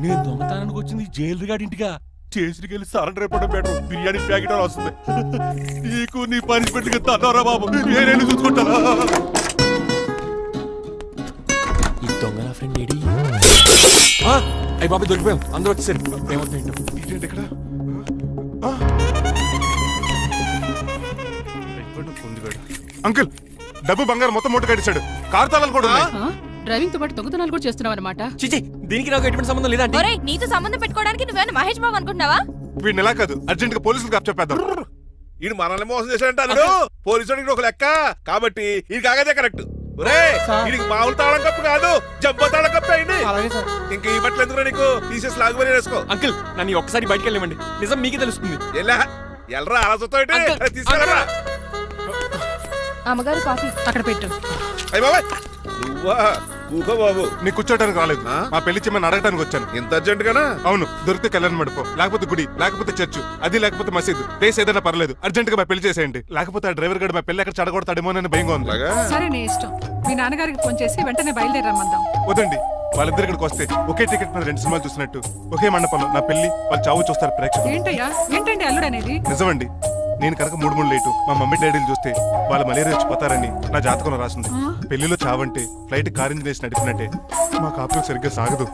నేను దొంగతనానికి వచ్చింది జైలు గాడి ఇంటిగా. చేసిరికెళ్ళి సరెండర్ అయిపోవడం బెటర్. బిర్యానీ ప్యాకెట్ అని వస్తుంది. నీకు నీ పనిష్మెంట్ తన్నారా బాబు, నేనేళ్ళు చూసుకుంటారా? ఈ దొంగ నా ఫ్రెండ్ ఏడి? అయ్యి బాబు దొరికిపోయాం, అందరూ వచ్చేసారు. ఏమవుతుంది ఇక్కడ అంకుల్, డబ్బు బంగారం మొత్తం మూట కట్టించాడు. కారు తాళాలు కూడా ఉన్నాయి. డ్రైవింగ్ తో పాటు దొంగతనాలు కూడా చేస్తున్నావు అనమాట. చిచి, దీనికి నాకు ఎటువంటి సంబంధం లేదండి. ఒరేయ్, నీతో సంబంధం పెట్టుకోవడానికి నువ్వేనా మహేష్ బాబు అనుకుంటున్నావా? వీడిని ఎలా కాదు అర్జెంట్ గా పోలీసులకు అప్పచెప్పేద్దాం. ఈడు మనల్ని మోసం చేశాడంటారు పోలీసుడికి ఒక లెక్క కాబట్టి ఇది కాగదే కరెక్ట్. వీడికి మామూలు తాళం కప్పు కాదు జబ్బ తాళం కప్పు అయింది. ఇంకా ఈ బట్టలు ఎందుకు నీకు తీసేసి లాగుబడి వేసుకో. అంకుల్ నన్ను ఒక్కసారి బయటికి వెళ్ళమండి, నిజం మీకే తెలుస్తుంది. ఎల్రా ఆలోచనతో తీసుకెళ్ళరా. అమ్మగారు కాఫీ అక్కడ పెట్టు. అయ్య బాబాయ్ నువ్వా కూకో బాబు. నీకు కూర్చోటానికి రాలేదు, మా పెళ్లి చెమ్మని అడగటానికి వచ్చాను. ఇంత అర్జెంట్ గానా? అవును, దొరికితే కళ్యాణ మండపం, లేకపోతే గుడి, లేకపోతే చర్చ్, అది లేకపోతే మసీదు, ప్లేస్ ఏదైనా పర్లేదు, అర్జెంట్ గా మా పెళ్లి చేసేయండి. లేకపోతే ఆ డ్రైవర్ గడు మా పెళ్లి ఎక్కడ చెడగొడతాడేమోనని భయంగా ఉంది. సరే నీ ఇష్టం. మీ నాన్నగారికి ఫోన్ చేసి వెంటనే బయలుదేరమ్మందాం. వదండి, వాళ్ళిద్దరు ఇక్కడికి వస్తే ఒకే టికెట్ మీద 2 సినిమాలు చూసినట్టు ఒకే మండపంలో నా పెళ్లి వాళ్ళ చావు చూస్తారు ప్రేక్షకులు. ఏంటయ్యా ఏంటండి అల్లుడు అనేది? నిజమండి, నేను కనుక 3 లేటు మా మమ్మీ డాడీలు చూస్తే వాళ్ళ మలేరియా వచ్చిపోతారని నా జాతకంలో రాసింది. పెళ్లిలో చావంటే ఫ్లైట్ కార్ ఇంజిన్ వేసి నడిపినట్టే. మా కాపురం సరిగ్గా సాగదు.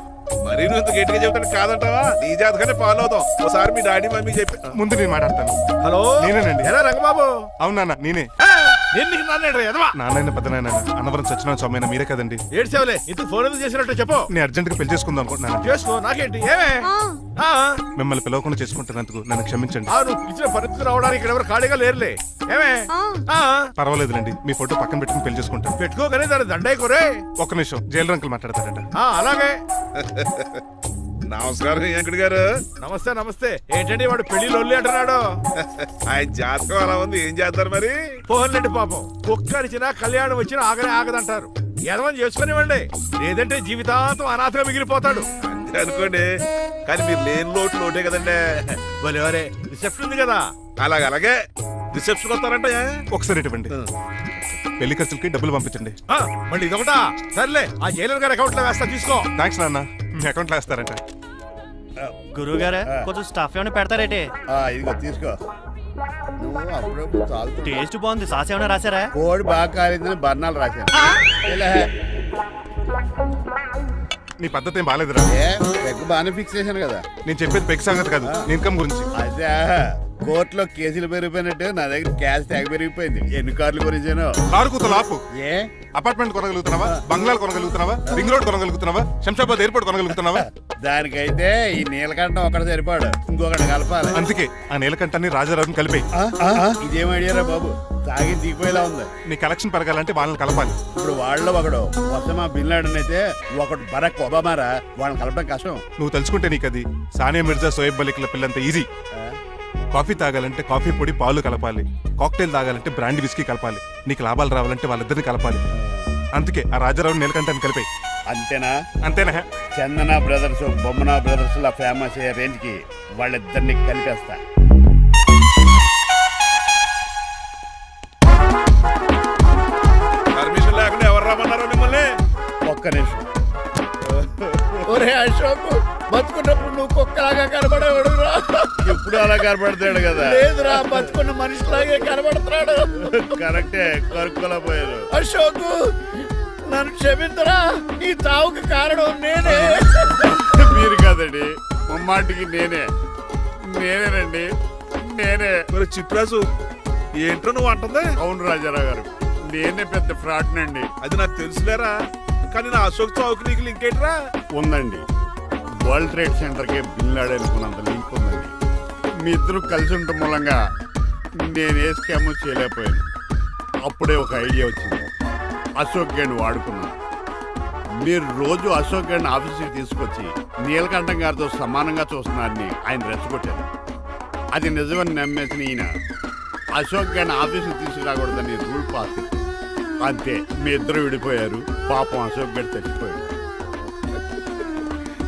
మరి నువ్వు ఇంత గట్టిగా చెబుతాను కాదంటావా? నీ జాతకానే ఫాలో అవుతాం. ఒకసారి మీ డాడీ మమ్మీ చెప్పి ముందు నేను మాట్లాడతాను. హలో నేనేనండి. ఎలా రంగబాబు? అవునా, నేనే. నాన్న పెద్ద నాయన అన్నవరం సత్యనారాయణ స్వామి మీరే కదండి. ఏడ్చేవలే ఇంతకు ఫోన్ ఎందుకు చేసినట్టు చెప్పు. నేను అర్జెంట్ గా పెళ్లి చేసుకుందాం అనుకుంటున్నాను. చేసుకో, నాకేంటి ఏమే. మిమ్మల్ని పిలవకుండా చేసుకుంటున్నందుకు నన్ను క్షమించండి. నువ్వు ఇచ్చిన పరిస్థితి రావడానికి ఇక్కడ ఎవరు ఖాళీగా లేరులే. ఏమే పర్వాలేదులేండి, మీ ఫోటో పక్కన పెట్టుకుని పెళ్లి చేసుకుంటాను. పెట్టుకోగానే దాని దండాయి కొరే. ఒక్క నిమిషం, జైలు రంకులు మాట్లాడతారట. అలాగే. నమస్కారం వెంకట గారు. నమస్తే నమస్తే. ఏంటండి వాడు పెళ్లి లొల్లి అంటున్నాడు. ఆయన జాతకం అలా ఉంది, ఏం చేస్తారు మరి? పోన్లేండి పాపం, కుక్క అరిచినా కళ్యాణం వచ్చినా ఆగనే ఆగదంటారు. ఎదవని చేసుకునివ్వండి, లేదంటే జీవితాంతం అనాథగా మిగిలిపోతాడు. అంతే అనుకోండి, కానీ మీరు లేని లోటే కదండి. వరే రిసెప్షన్ ఉంది కదా. అలాగే రిసెప్షన్ వస్తారంట. ఒకసారి ఇటువంటి పెళ్లి ఖర్చులకి డబ్బులు పంపించండి. మళ్ళీ ఇదొకటా? సర్లే, ఆ జైలర్ గారి అకౌంట్ లో వేస్తా, తీసుకో. థ్యాంక్స్ నాన్న, మీ అకౌంట్ లో వేస్తారంట. గురువు గారు కొంచెం స్టఫ్ ఏమైనా పెడతారేటే? ఇదిగో తీసుకో. నువ్వు అప్పుడప్పుడు చాలు. టేస్ట్ బాగుంది, సాస్ ఏమైనా రాశారా? కోడి బాగా కాలేదని బర్ణాలు రాశాను. నీ పద్ధతి ఏం బాగాలేదురా. పెగ్ బాగానే ఫిక్స్ చేశాను కదా. నేను చెప్పేది పెగ్ సంగతి కాదు, ఇన్కమ్ గురించి. అదే కోర్టులో కేసులు పెరిగిపోయినట్టు నా దగ్గర క్యాష్ తెగ పెరిగిపోయింది. ఎన్ని కార్లు గురించాను. కారు కూతలు ఆపు. ఏ అపార్ట్మెంట్ కొనగలుగుతున్నావా? బంగ్లాలు కొనగలుగుతున్నావా? రింగ్ రోడ్ కొనగలుగుతున్నావా? శంషాబాద్ ఎయిర్పోర్ట్ కొనగలుగుతున్నావా? దానికైతే ఈ నీలకంఠం ఒకటి సరిపాడు, ఇంకొకటి కలపాలి. అందుకే ఆ నీలకంఠాన్ని రాజారావుని కలిపే. ఇదేం ఐడియారా బాబు, తాగి దిగిపోయేలా ఉంది. నీ కలెక్షన్ పెరగాలంటే వాళ్ళని కలపాలి. ఇప్పుడు వాళ్ళలో ఒకడు ఒసామా బిన్ లాడెన్ అయితే ఒకడు బరాక్ ఒబామారా, వాళ్ళని కలపడం కష్టం. నువ్వు తలుచుకుంటే నీకు అది సానియా మిర్జా, సోయబ్ మలిక్ల పిల్లంత ఈజీ. కాఫీ తాగాలంటే కాఫీ పొడి పాలు కలపాలి, కాక్టైల్ తాగాలంటే బ్రాండ్ విస్కీ కలపాలి. నీకు లాభాలు రావాలంటే వాళ్ళిద్దరిని కలపాలి. అందుకే ఆ రాజారావు నీలకంఠాన్ని కలిపాయి. అంతేనా? అంతేనా? చందన బ్రదర్స్, బొమ్మన బ్రదర్స్ లా ఫేమస్ అయ్యే రేంజ్ కి వాళ్ళిద్దరిని కలిపేస్తా. పర్మిషన్ లేకుండా ఎవరు రమ్మన్నారో మిమ్మల్ని? ఒక్క నిమిషం. ఒరే అశోక్, బతుకున్నప్పుడు నువ్వు కుక్కలాగా కనబడేవాడురా. ఇప్పుడు అలా కనబడతాడు కదా. లేదురా, బతుకున్న మనిషిలాగే కనబడతాడు. కరెక్టే, కరుక్కులా పోయారు. అశోక్ నన్ను క్షమించరా, ఈ చావుకి కారణం నేనే. మీరు కాదండి, ముమ్మాటికి నేనేనండి, నేనే. మరి చిట్రాజు ఏంటో నువ్వు అంటుంది? అవును రాజారావు గారు, నేనే పెద్ద ఫ్రాడ్ నండి. అది నాకు తెలుసులేరా, కానీ నా అశోక్ చావుకి నీకు లింక్ ఏంట్రా? ఉందండి, వరల్డ్ ట్రేడ్ సెంటర్ కి బిన్ లాడెన్ అనుకున్నంత లింక్ ఉందండి. మీ ఇద్దరు కలిసి ఉండటం మూలంగా నేను ఏ స్కామ్ చేయలేకపోయాను. అప్పుడే ఒక ఐడియా వచ్చింది, అశోక్ గేణ్ వాడుకున్నాను. మీరు రోజు అశోక్ గేణ్ ఆఫీస్కి తీసుకొచ్చి నీలకంఠం గారితో సమానంగా చూస్తున్నారని ఆయన రెచ్చగొట్టారు. అది నిజమని నమ్మేసిన ఈయన అశోక్ గేణ్ ఆఫీస్కి తీసుకురాకూడదని రూల్ పాస్ చేశారు. అంతే, మీ ఇద్దరు విడిపోయారు. పాపం అశోక్ గేణ్ చచ్చిపోయాడు.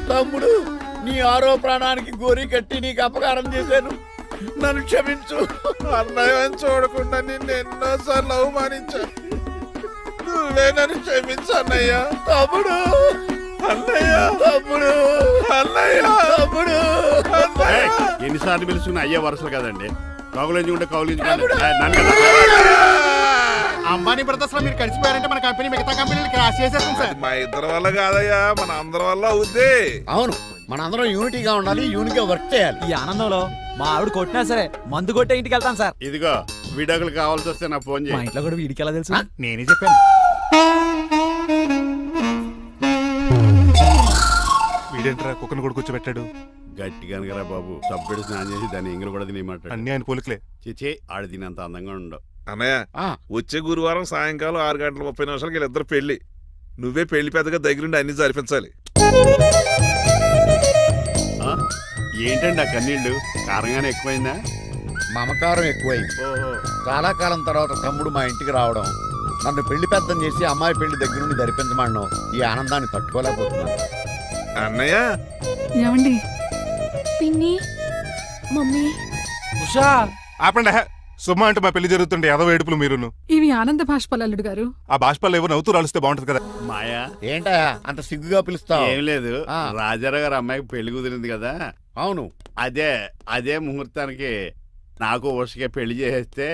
తమ్ముడు, నీ ఆరో ప్రాణానికి గోరి కట్టి నీకు అపకారం చేశాను, నన్ను క్షమించు. అన్నయ్య చూడకుండా నిన్ను ఎన్నోసార్లు అవమానించాను, నువ్వే నన్ను క్షమించు అన్నయ్య. తమ్ముడు, అన్నయ్య, తమ్ముడు, అన్నయ్య, తమ్ముడు. అన్నయ్య. ఎన్నిసార్లు పిలుచుకున్న అయ్యే వరుసలు కదండి. కౌగులించుకుంటే అంబానీ బ్రదర్స్ లో మీరు కలిసిపోయారంటే మన కంపెనీ మిగతా కంపెనీలు క్రాష్ చేసేస్తాం సార్. మా ఇద్దరి వల్ల కాదయ్యా, మన అందరి వల్ల అవుద్ది. అవును, మనందరం యూనిటీగా ఉండాలి, యూనిట్గా వర్క్ చేయాలి. ఈ ఆనందంలో మా ఆవిడ కొట్టినా సరే మందు కొట్టే ఇంటికి వెళ్తాం సార్. ఇదిగో విడాకులు కావాల్సి వస్తే నాకు ఫోన్ మా చేయి. ఇంట్లో కూడా వీడికి ఎలా తెలుసు? నేనే చెప్పాను. వీడేంట్రా కుక్కను కూడా కూర్చోబెట్టాడు? గట్టిగా అనగరా బాబు. సబ్బెడు స్నానం చేసి దాన్ని ఎంగిలి కూడా తినేయమంటాడు. అన్ని ఆయన పోలికలే. చిచే ఆడు తినంత అందంగా ఉండవు. అన్నయ్య వచ్చే గురువారం సాయంకాలం 6:30 వీళ్ళిద్దరు పెళ్లి. నువ్వే పెళ్లి పెద్దగా దగ్గరుండి అన్ని జరిపించాలి. ఏంటండి ఆ కన్నీళ్ళు? కారంగానే ఎక్కువైందా? మమకారం ఎక్కువైంది. ఓహో. చాలా కాలం తర్వాత తమ్ముడు మా ఇంటికి రావడం, నన్ను పెళ్లి పెద్దం చేసి అమ్మాయి పెళ్లి దగ్గర నుండి ధరిపించమనడం, ఈ ఆనందాన్ని తట్టుకోలేకపోతున్నాను. అన్నయ్య ఏమండి పిన్ని మమ్మీ ఉషా ఆపండి. సుమ్మ అంటే మా పెళ్లి జరుగుతుంటే ఏదో ఏడుపులు మీరును. ఇవి ఆనంద భాష్పాలు అల్లుడు గారు. ఆ బాష్పాలు ఏవో నవ్వుతూ రాలిస్తే బాగుంటది కదా. మాయా ఏంటా అంత సిగ్గుగా పిలుస్తావు? ఏం లేదు, ఆ. రాజారావు గారు అమ్మాయికి పెళ్లి కుదిరింది కదా. అవును. అదే ముహూర్తానికి నాకు ఉషకే పెళ్లి చేసేస్తే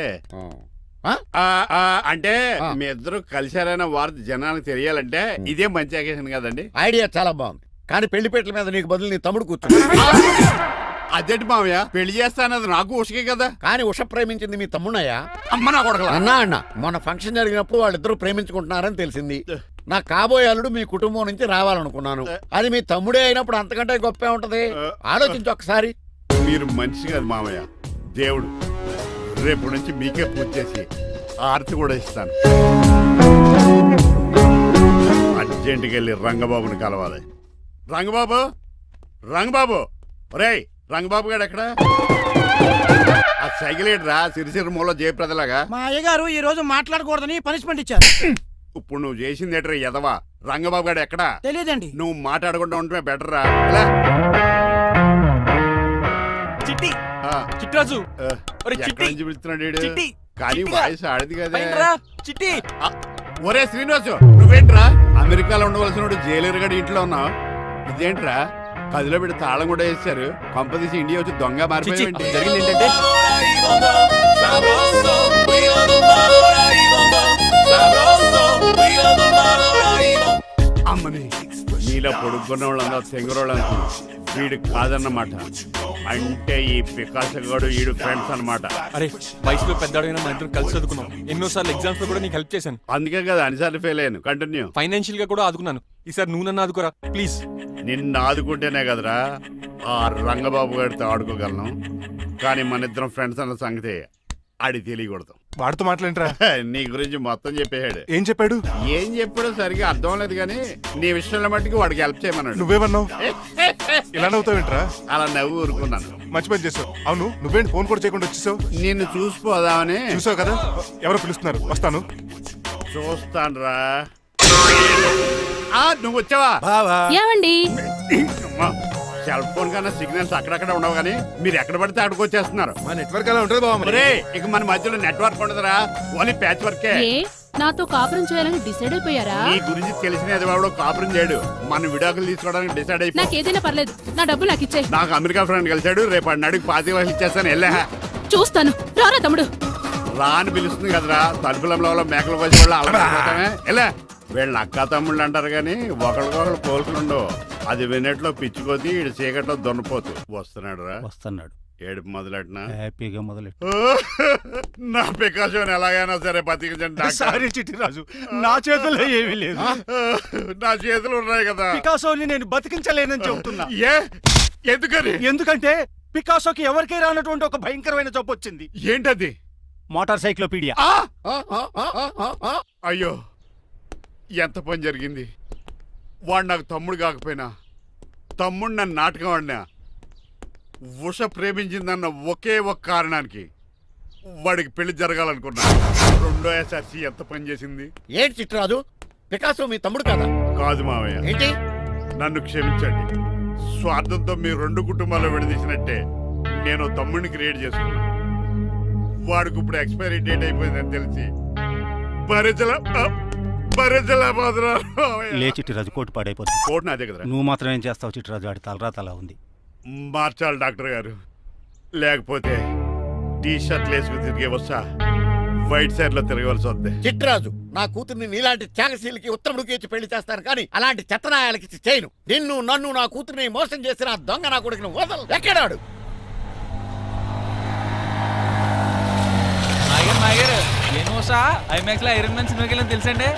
అంటే ఆ. మీ ఇద్దరు కలిశారైన వార్త జనానికి తెలియాలంటే ఇదే మంచి అకేషన్ కదండి. ఐడియా చాలా బాగుంది, కానీ పెళ్లి పెట్టల మీద నీకు బదులు నీ తమ్ముడు కూర్చుంది. అదేంటి మామయ్య, పెళ్లి చేస్తానది నాకు ఉషకే కదా. కానీ ఉష ప్రేమించింది మీ తమ్ముడయ్యా. అమ్మ నా కొడకలా. అన్నా మొన్న ఫంక్షన్ జరిగినప్పుడు వాళ్ళిద్దరూ ప్రేమించుకుంటున్నారని తెలిసింది. నా కాబోయే అల్లుడు మీ కుటుంబం నుంచి రావాలనుకున్నాను. అది మీ తమ్ముడే అయినప్పుడు అంతకంటే గొప్పే ఉంటది. ఆలోచించు ఒకసారి. మీరు మనిషి కాదు మామయ్య, దేవుడు. రేపు నుంచి మీకే పూజ చేసి ఆర్తి కూడా ఇస్తాను. అర్జెంటుకి వెళ్ళి రంగబాబుని కలవాలి. రంగబాబు ఒరేయ్, రంగబాబు గారు ఎక్కడ? ఆ సైకిల్ రా సిరిసిరి మూల జయప్రదలాగా. మా అయ్యగారు ఈ రోజు మాట్లాడకూడదని పనిష్మెంట్ ఇచ్చారు. ఇప్పుడు నువ్వు చేసింది ఎట్రా ఎదవా? రంగబాబు గారు ఎక్కడా? తెలియదండి. నువ్వు మాట్లాడకుండా ఉండటమే బెటర్ రా. చిట్టి ఆ, చిట్రాజు ఆ, ఒరే ఎక్కడి చిట్టి, నుంచి పిలుస్తున్నాడు వీడు? చిట్టి, కానీ చిట్టిగా. వాయిస్ ఆడది కదా. పైనరా, చిట్టి ఆ, ఒరే శ్రీనివాసు, నువ్వేంట్రా అమెరికాలో ఉండవలసిన జైలర్ గడి ఇంట్లో ఉన్నావు? ఇదేంట్రా కదిలో పెట్టి తాళం కూడా వేశారు. కొంపదీసి ఇండియా వచ్చి దొంగ చిచ్చి, మారిపోయింది. జరిగింది ఏంటంటే అమ్మని నీలో పొడుక్కున్న వాళ్ళందరూ తెంగరోళ్ళు అనుకున్నా. వీడు కాదన్నమాట. అంటే ఈ పికాసగాడు వీడు ఫ్రెండ్స్ అన్నమాట. అరే వయసులో పెద్దవాడైనా మన ఇద్దరం కలిసి చదువుకున్నాం. ఎన్నోసార్లు ఎగ్జామ్స్ లో కూడా నీకు హెల్ప్ చేశాను. అందుకే కదా అన్నిసార్లు ఫెయిల్ అయ్యాను. కంటిన్యూ. ఫైనాన్షియల్ గా కూడా ఆదుకున్నాను. ఈసారి నువ్వు నన్ను ఆదుకోరా ప్లీజ్. నిన్ను ఆదుకుంటేనే కదరా ఆ రంగబాబు గారితో ఆడుకోగలను. కానీ మన ఇద్దరం ఫ్రెండ్స్ అన్న సంగతి ఆడి తెలియకూడదు. వాడితో మాట్లాడరా. నీ గురించి మొత్తం చెప్పేశాడు. ఏం చెప్పాడు? ఏం చెప్పాడో సరిగా అర్థం లేదు, కానీ నీ విషయంలో మట్టుకు వాడికి హెల్ప్ చేయమన్నాడు. నువ్వేమన్నావు? ఇలా నవ్వుతావేంట్రా? అలా నవ్వు ఊరుకున్నాను. మంచి పని చేసావు. అవును, నువ్వేంటి ఫోన్ కూడా చేయకుండా వచ్చేసావు? నిన్ను చూసిపోదామని. చూసావు కదా, ఎవరో పిలుస్తున్నారు, వస్తాను. చూస్తానురా. నువ్వు వచ్చావా? ఏమండి సెల్ ఫోన్ కన్నా సిగ్నల్స్ అక్కడక్కడ ఉండవు, కానీ మీరు ఎక్కడ పడితే అక్కడికి వచ్చేస్తున్నారు. మా నెట్వర్క్ అలా ఉంటుంది బాబు. ఒరే, ఇక మన మధ్యలో నెట్వర్క్ ఉండదురా, ఓన్లీ ప్యాచ్ వర్కే. నాతో కాపురం చేయాలని డిసైడ్ అయిపోయారా? నీ గురించి తెలిసినది వాడు కాపురం చేయడు. మన విడాకులు తీసుకోవడానికి డిసైడ్ అయిపో. నాకేదైనా పర్లేదు, నా డబ్బు నాకు ఇచ్చే. నాకు అమెరికా ఫ్రెండ్ కలిశాడు, రేపు అడిగి 25 ఇచ్చేస్తాను. వెళ్ళా చూస్తాను, రారా తమ్ముడు. రాని పిలుస్తుంది కదరా, తలుపులంలో మేకలు వచ్చి వాళ్ళు అలవాటమే. ఎలా వీళ్ళ అక్క తమ్ముళ్ళు అంటారు, కానీ ఒకరికొకరు పోల్చులు ఉండవు. అది వినట్లో పిచ్చుకోతి, ఇటు చీకట్లో దొన్నపోతు. వస్తున్నాడు రా. వస్తున్నాడు. ఏడుపు మొదలెట్నా? హ్యాపీగా మొదలెట్టు. నా పికాసోని ఎలాగైనా సరే బతికించండి డాక్టర్. సారీ చిట్టిరాజు, నా చేతుల్లో ఏమీ లేదు. నా చేతులు ఉన్నాయి కదా. పికాసోని నేను బతికించలేనని చెబుతున్నా. ఎందుకని? ఎందుకంటే పికాసోకి ఎవరికీ రానటువంటి ఒక భయంకరమైన జబ్బు వచ్చింది. ఏంటది? Motor cyclopaedia. అయ్యో, ఎంత పని జరిగింది. వాడు నాకు తమ్ముడు కాకపోయినా, తమ్ముడు నన్ను నాటకం ఆడినా, ఉష ప్రేమించిందన్న ఒకే ఒక కారణానికి వాడికి పెళ్లి జరగాలనుకున్నా. రెండో ఎస్ఆర్సి ఎంత పని చేసింది. ఏంటి చిట్రాజు, పికాసో మీ తమ్ముడు కదా? కాదు మావయ్య, ఏంటి? నన్ను క్షమించండి. స్వార్థంతో మీ రెండు కుటుంబాలు విడదీసినట్టే నేను తమ్ముడిని క్రియేట్ చేసుకున్నా. వాడికి ఇప్పుడు ఎక్స్పైరీ డేట్ అయిపోయిందని తెలిసి లే చిట్టిరాజు, కోటు పాడైపోతుంది. కోట్ నాదే కదరా. నువ్వు మాత్రం ఏం చేస్తావు చిట్టిరాజు? ఆడి తలరా తలా ఉంది. మార్చాలి డాక్టర్ గారు, లేకపోతే టీ షర్ట్లు వేసుకుని తిరిగే వస్తా వైట్ సైడ్ లో తిరగవలసి వద్దే. చిట్రాజు, నా కూతుర్ని నీలాంటి త్యాగశీలకి ఉత్తముడికి ఇచ్చి పెళ్లి చేస్తాను, కానీ అలాంటి చెత్తనాయాలకి ఇచ్చి చేయను. నిన్ను నన్ను నా కూతుర్ని మోసం చేసిన దొంగ నా కొడుకుని వదలు. ఎక్కడాడు? ఏమోసా ఐమాక్స్ లో ఐరన్ మ్యాన్ సినిమాకి వెళ్ళని తెలుసండి.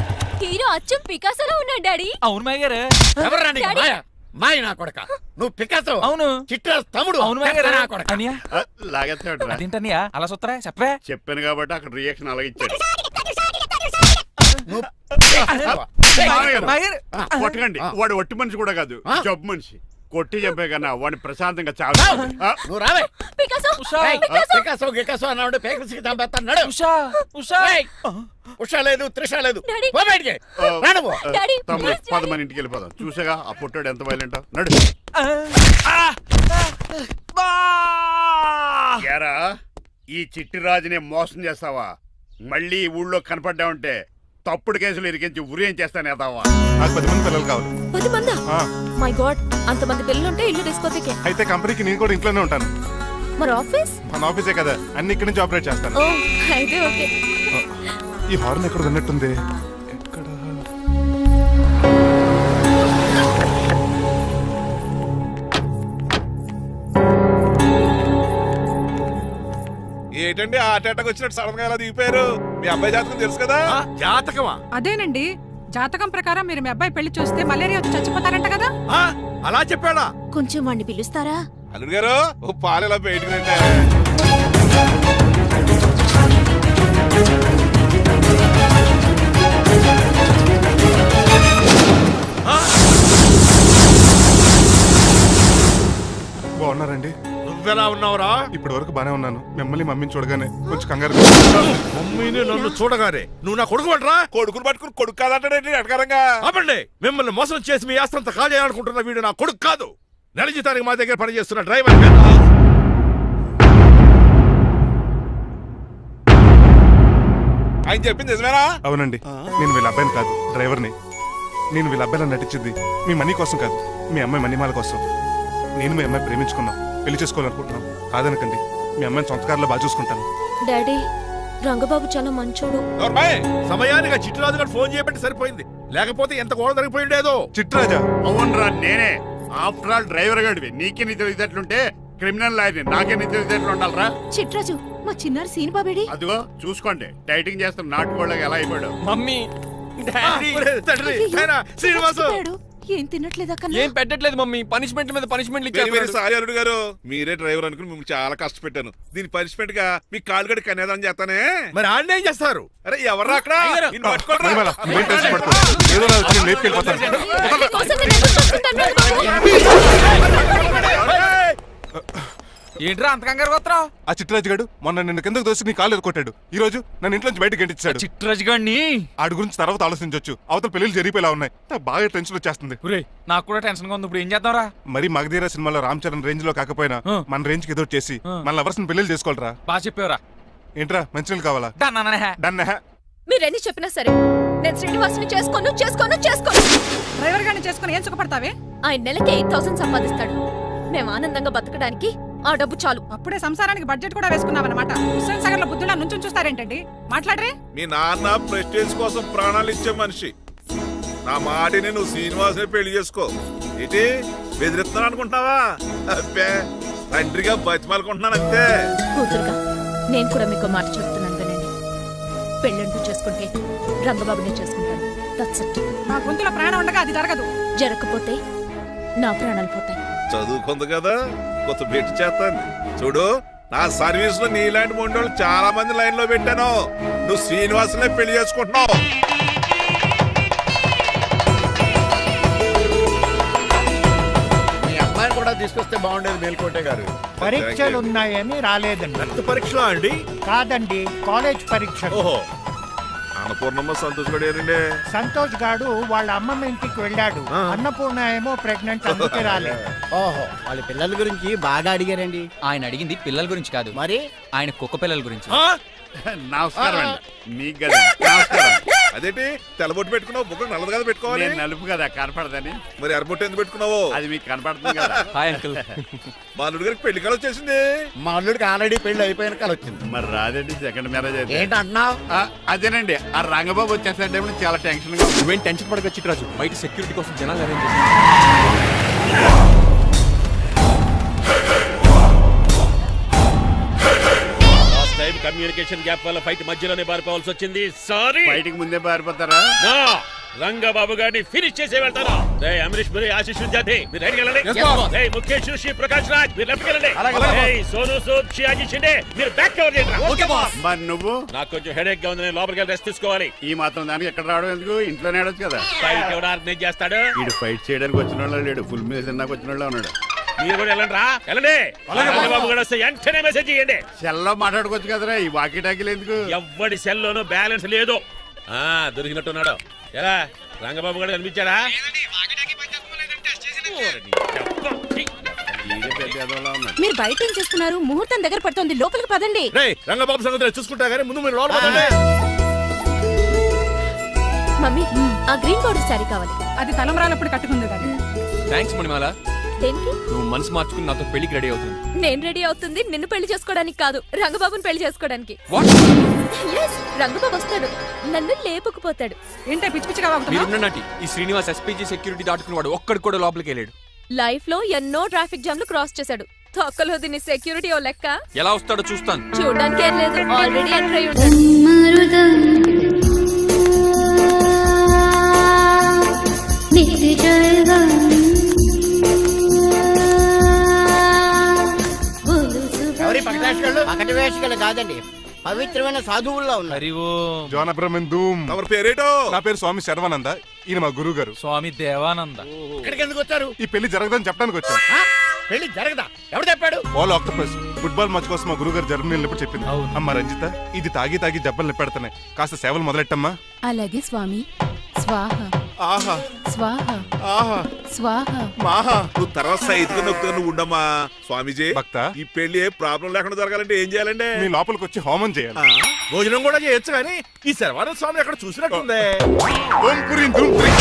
హీరో అచ్చం పికాసోలో ఉన్నాడు డాడీ. అవును మాయ గారు. ఎవరు రాండి? డాడీ, మాయ నా కొడక నువ్వు పికాసో అవును. చిట్రాజ్ తమ్ముడు అవును మాయ గారు. నా కొడక అనియా లాగేస్తాడు అదేంటన్నయ్య అలా చూస్తారా చెప్పే చెప్పాను కాబట్టి అక్కడ రియాక్షన్ అలాగే ఇచ్చాడు నువ్వు మాయర్ కొట్టకండి ఆ. వాడు ఒట్టి మనిషి కూడా కాదు ఆ. జబ్బు మనిషి కొట్టి చెప్పే కన్నా వాడిని ప్రశాంతంగా చావు నువ్వు రావే పికాసో ఉషా ఏయ్, పికాసో గికాసో అన్నాడు పేకల్స్కి చంపేస్తాను నడు ఉషా ఉషా ఏయ్, ఉషా లేదు త్రిష లేదు డాడీ. పో బయటికి రా నువ్వు. డాడీ తమ్ముడు ప్లీజ్ పద డాడీ. మన ఇంటికి వెళ్ళిపోదాం చూసాగా ఆ పుట్టాడు ఎంత వైలెంట్ నడు ఏరా ఈ చిట్టి రాజుని మోసం చేస్తావా మళ్ళీ ఈ ఊళ్ళో కనపడ్డావంటే తప్పుడు కేసులు ఇరికించి ఉరేం చేస్తాను ఎదావా నాకు 10 మంది పిల్లలు కావాలి 10 మందా ఆ, మై గాడ్ అంతమంది పిల్లలుంటే ఇల్లు డిస్కోతికే అయితే కంపెనీకి నేను కూడా ఇంట్లోనే ఉంటాను మరి ఆఫీస్ మన ఆఫీసే కదా అన్ని ఇక్కడి నుంచి ఆపరేట్ చేస్తాను ఓ అయితే ఓకే ఈ హార్న్ ఎక్కడ ఉన్నట్టుంది ఎక్కడ ఏంటండి హార్ట్ అటాక్ వచ్చినట్టు సడన్ గా ఎలా దిగిపోయారు మీ అబ్బాయి జాతకం తెలుసు కదా జాతకమా అదేనండి జాతకం ప్రకారం మీరు మీ అబ్బాయి పెళ్లి చూస్తే మలేరియా వచ్చి చచ్చిపోతారంట కదా అలా చెప్పాడా కొంచెం వాడిని పిలుస్తారా అల్లుడు గారు ఓ పాలు ఇలా బయటకు రండి. బాగున్నారండి నువ్వెలా ఉన్నావురా ఇప్పటి వరకు బానే ఉన్నాను మిమ్మల్ని మమ్మీని చూడగానే కొంచెం కంగారు మమ్మీని నన్ను చూడగానే నువ్వు నా కొడుకు పడరా కొడుకుని పట్టుకుని కొడుకు కాదంటాడండి అడగారంగా ఆపండి మిమ్మల్ని మోసం చేసి మీ ఆస్తంతా కాజేయాలనుకుంటున్న వీడు నా కొడుకు కాదు నెల జీతానికి మా దగ్గర పనిచేస్తున్న డ్రైవర్ ఆయన చెప్పింది నిజమేనా అవునండి నేను వీళ్ళ అబ్బాయిని కాదు డ్రైవర్ని నేను వీళ్ళ అబ్బాయిలా నటించింది మీ మనీ కోసం కాదు మీ అమ్మాయి మణిమాల కోసం నేను మీ అమ్మాయి ప్రేమించుకున్నాం పెళ్లి చేసుకోవాలనుకుంటున్నాం కాదనకండి మీ అమ్మాయిని సొంత కారులో బాగా చూసుకుంటాను డాడీ రంగబాబు చాలా మంచోడు సమయానికి చిట్టురాజు గారు ఫోన్ చేయబట్టి సరిపోయింది లేకపోతే ఎంత గోడ జరిగిపోయిండేదో చిట్రాజా అవునరా నేనే ఆఫ్టర్ ఆల్ డ్రైవర్ గడివి నీకే నీ తెలివితేటలుంటే క్రిమినల్ లాయర్ని నాకే నీ తెలివితేటలు ఉండాలరా చిట్రాజు మా చిన్నారి సీన్ బాబేడి అదిగో చూసుకోండి టైటింగ్ చేస్తున్న నాటుకోళ్ళకి ఎలా అయిపోయాడు మమ్మీ శ్రీనివాసు ఏం తినట్లేదా ఏం పెట్టట్లేదు మమ్మీ పనిష్మెంట్ మీద పనిష్మెంట్ వెరీ వెరీ సారీ అల్లుడు గారు మీరే డ్రైవర్ అనుకుని మిమ్మల్ని చాలా కష్టపెట్టాను దీని పనిష్మెంట్ గా మీ కాలు గడి కన్యాదానం చేస్తానే మరి ఆడిని ఏం చేస్తారు అరే ఎవరు అక్కడ నిన్ను పట్టుకోరా. మణిమాల నువ్వేం టెన్షన్ పడుతుంది ఏదో నా వచ్చి నేను లేపుకెళ్ళిపోతాను ఏంట్రా అంత కంగారు పోతున్నావు ఆ చిట్రాజు గారు మొన్న నిన్ను కిందకు దోసి నీ కాలు ఎదుకొట్టాడు ఈ రోజు నన్ను ఇంట్లో నుంచి బయటకు గంటించాడు చిట్రాజు గారిని ఆడి గురించి తర్వాత ఆలోచించవచ్చు అవతల పెళ్లిళ్ళు జరిగిపోయేలా ఉన్నాయి నాకు బాగా టెన్షన్ వచ్చేస్తుంది ఒరేయ్ నాకు కూడా టెన్షన్ గా ఉంది ఇప్పుడు ఏం చేద్దాంరా మరి మగధీర సినిమాలో రామ్ చరణ్ రేంజ్ లో కాకపోయినా ఆ. మన రేంజ్ కి ఏదో చేసి మన లవర్స్ పెళ్లి చేసుకోవాలరా బాగా చెప్పేవరా ఏంట్రా మంచినీళ్ళు కావాలా డన్ మీరెన్ని చెప్పినా సరే నేను శ్రీనివాసుని చేసుకోను డ్రైవర్ గారిని చేసుకుని ఏం సుఖపడతావే ఆయన నెలకి 8,000 సంపాదిస్తాడు మేము ఆనందంగా బతకడానికి ఆ డబ్బు చాలు అప్పుడే సంసారానికి బడ్జెట్ కూడా వేసుకున్నావన్నమాట హుస్సేన్ సాగర్ లో బుద్ధులా నుంచి చూస్తారేంటండి మాట్లాడరే మీ నాన్న ప్రెస్టేజ్ కోసం ప్రాణాలు ఇచ్చే మనిషి నా మాటిని నువ్వు శ్రీనివాసే పెళ్లి చేసుకో ఏంటి బెదిరిస్తున్నాను అనుకుంటున్నావా అబ్బే తండ్రిగా బతిమాలకుంటున్నాను అంతే కూతురుగా నేను కూడా మీకు మాట చెప్తున్నాను వినండి పెళ్ళంటూ చేసుకుంటే రంగబాబునే చేసుకుంటాను దట్స్ ఇట్ మా గొంతులో ప్రాణం ఉండగా అది జరగదు జరగకపోతే నా ప్రాణాలు పోతాయి చదువుకుంది కదా కొత్త బెట్టి చేస్తాను చూడు నా సర్వీస్ లో నీలాంటి మొండోళ్ళు చాలా మంది లైన్ లో పెట్టాను నువ్వు శ్రీనివాసునే పెళ్లి చేసుకుంటున్నావు మీ అమ్మాయిని కూడా తీసుకొస్తే బాగుండేది మేల్కోటే గారు పరీక్షలు ఉన్నాయని రాలేదండి రక్త పరీక్షలో అండి కాదండి కాలేజ్ పరీక్ష ఓహో అన్నపూర్ణమ్మ సంతోష్ గడియారండి సంతోష్ గాడు వాళ్ళ అమ్మమ్మ ఇంటికి వెళ్ళాడు అన్నపూర్ణ ఏమో ప్రెగ్నెంట్ అందుకే రాలేదు ఓహో వాళ్ళ పిల్లల గురించి బాగా అడిగారండి ఆయన అడిగింది పిల్లల గురించి కాదు మరి ఆయన కుక్క పిల్లల గురించి నమస్కారం అండి మీకు కదా నమస్కారం అదేంటి తెల్లబొట్టు పెట్టుకున్నావు బుక్ నల్లది కదా పెట్టుకోవాలి నేను నలుపు కదా కనపడదని మరి ఎర్రబొట్టు ఎందుకు పెట్టుకున్నావు అది మీకు కనపడుతుంది కదా హాయ్ అంకుల్ మా అల్లుడు గారికి పెళ్లి కాలం వచ్చేసింది మా అల్లుడికి ఆల్రెడీ పెళ్లి అయిపోయిన కాలం వచ్చింది మరి రాదండి సెకండ్ మ్యారేజ్ అయితే ఏంటంటున్నావు అదేనండి ఆ రంగబాబు వచ్చేసే టైంలో చాలా టెన్షన్ గా ఉంది. నువ్వేం టెన్షన్ పడక చిట్రాజు బయట సెక్యూరిటీ కోసం జనాలు అరేంజ్ చేసి కమ్యూనికేషన్ గ్యాప్ వల్ల ఫైట్ మధ్యలోనే పారిపోవాల్సి వచ్చింది సారీ బయటికి ముందే పారిపోతారా రంగబాబు గారిని ఫినిష్ చేసే వెళ్తాను. రేయ్ అమరీష్ పురి, ఆశీష్ విద్యార్థి మీరు రైట్కి వెళ్ళండి. రేయ్ ముఖేష్ శ్రీ ప్రకాష్ రాజ్ మీరు లెఫ్ట్కి వెళ్ళండి. రేయ్ సోను సూద్ షియాజీ షిండే మీరు బ్యాక్ కవర్ చేయండి. మరి నువ్వు నాకు కొంచెం హెడేక్ గా ఉంది, నేను లోపలికి వెళ్ళి రెస్ట్ తీసుకోవాలి. ఈ మాత్రం దానికి ఎక్కడ రావడం ఎందుకు? ఇంట్లోనే ఆడొచ్చు కదా. ఫైట్ ఎవడు ఆర్గనైజ్ చేస్తాడు? వీడు ఫైట్ చేయడానికి వచ్చిన వాళ్ళు లేడు, ఫుల్ మీద తిన్నాక వచ్చిన వాళ్ళు ఉన్నాడు. మీరు కూడా వెళ్ళండి రా, వెళ్ళండి. రంగబాబు గారు వస్తే వెంటనే మెసేజ్ చేయండి. సెల్లో మాట్లాడుకోవచ్చు కదరా, ఈ వాకీ టాకీలు ఎందుకు? ఎవ్వడి సెల్లోనూ బ్యాలెన్స్ లేదు. దొరికినట్టున్నాడు. ఎలా రంగబాబు గారు కనిపించాడా? మీరు బయట ఏం చేస్తున్నారు? ముహూర్తం దగ్గర పడుతోంది, లోపలికి పదండి. రంగబాబు సంగతి చూసుకుంటా గానీ ముందు మీరు లోపల పదండి. మమ్మీ ఆ గ్రీన్ బోర్డర్ శారీ కావాలి. అది తలంబ్రాలప్పుడు కట్టుకుంది కానీ థ్యాంక్స్ మణిమాల. దేనికి? నువ్వు మనసు మార్చుకుని నాతో పెళ్లికి రెడీ అవుతుంది. నేను రెడీ అవుతుంది నిన్ను పెళ్లి చేసుకోవడానికి కాదు, రంగబాబుని పెళ్లి చేసుకోవడానికి. Yes, రంగబాబు వస్తాడు, నన్ను లేపుకుపోతాడు. ఏంటే పిచ్చి పిచ్చిగా వాగుతున్నావు? ఈ శ్రీనివాస్ ఎస్పీజీ సెక్యూరిటీ దాటుకునేవాడు ఒక్కడు కూడా లోపలికి వెళ్ళాడు. లైఫ్ లో ఎన్నో ట్రాఫిక్ జామ్లు క్రాస్ చేశాడు. తొక్కలో దీన్ని సెక్యూరిటీ ఓ లెక్క. ఎలా వస్తాడో చూస్తాను. చూడడానికి ఏం లేదు, ఆల్రెడీ ఎంటర్ అయి ఉంటాడు. ఎవరి పకటి వేషగాళ్ళు కాదండి, పవిత్రమైన సాధువుల్లో ఉన్నారు. జోన బ్రహ్మం పేరేటో? నా పేరు స్వామి శర్వానంద, ఈయన మా గురువు గారు స్వామి దేవానంద. ఇక్కడికి ఎందుకు వచ్చారు? ఈ పెళ్లి జరగదని చెప్పడానికి వచ్చాను. పెళ్లి జరగదా? ఎవరు చెప్పాడు? బాల్ ఆక్టోపస్ ఫుట్బాల్ మ్యాచ్ కోసం మా గురువు గారు జర్మనీ వెళ్ళినప్పుడు చెప్పింది. అమ్మ రంజిత, ఇది తాగి తాగి జబ్బలు నిప్పెడతాయి, కాస్త సేవలు మొదలెట్టమ్మా. అలాగే స్వామి. స్వాహ ఆహా స్వాహ ఆహా స్వాహ. మాహా. నువ్వు తర్వాత సైతుగా నొక్కుతా నువ్వు ఉండమ్మా. స్వామిజీ భక్త, ఈ పెళ్లి ఏ ప్రాబ్లం లేకుండా జరగాలంటే ఏం చేయాలండి? మీ లోపలికి వచ్చి హోమం చేయాలి. భోజనం కూడా చేయొచ్చు కానీ ఈ శర్వానంద స్వామి ఎక్కడ చూసినట్టుంది. ఓం పురీం ధూం పురీం.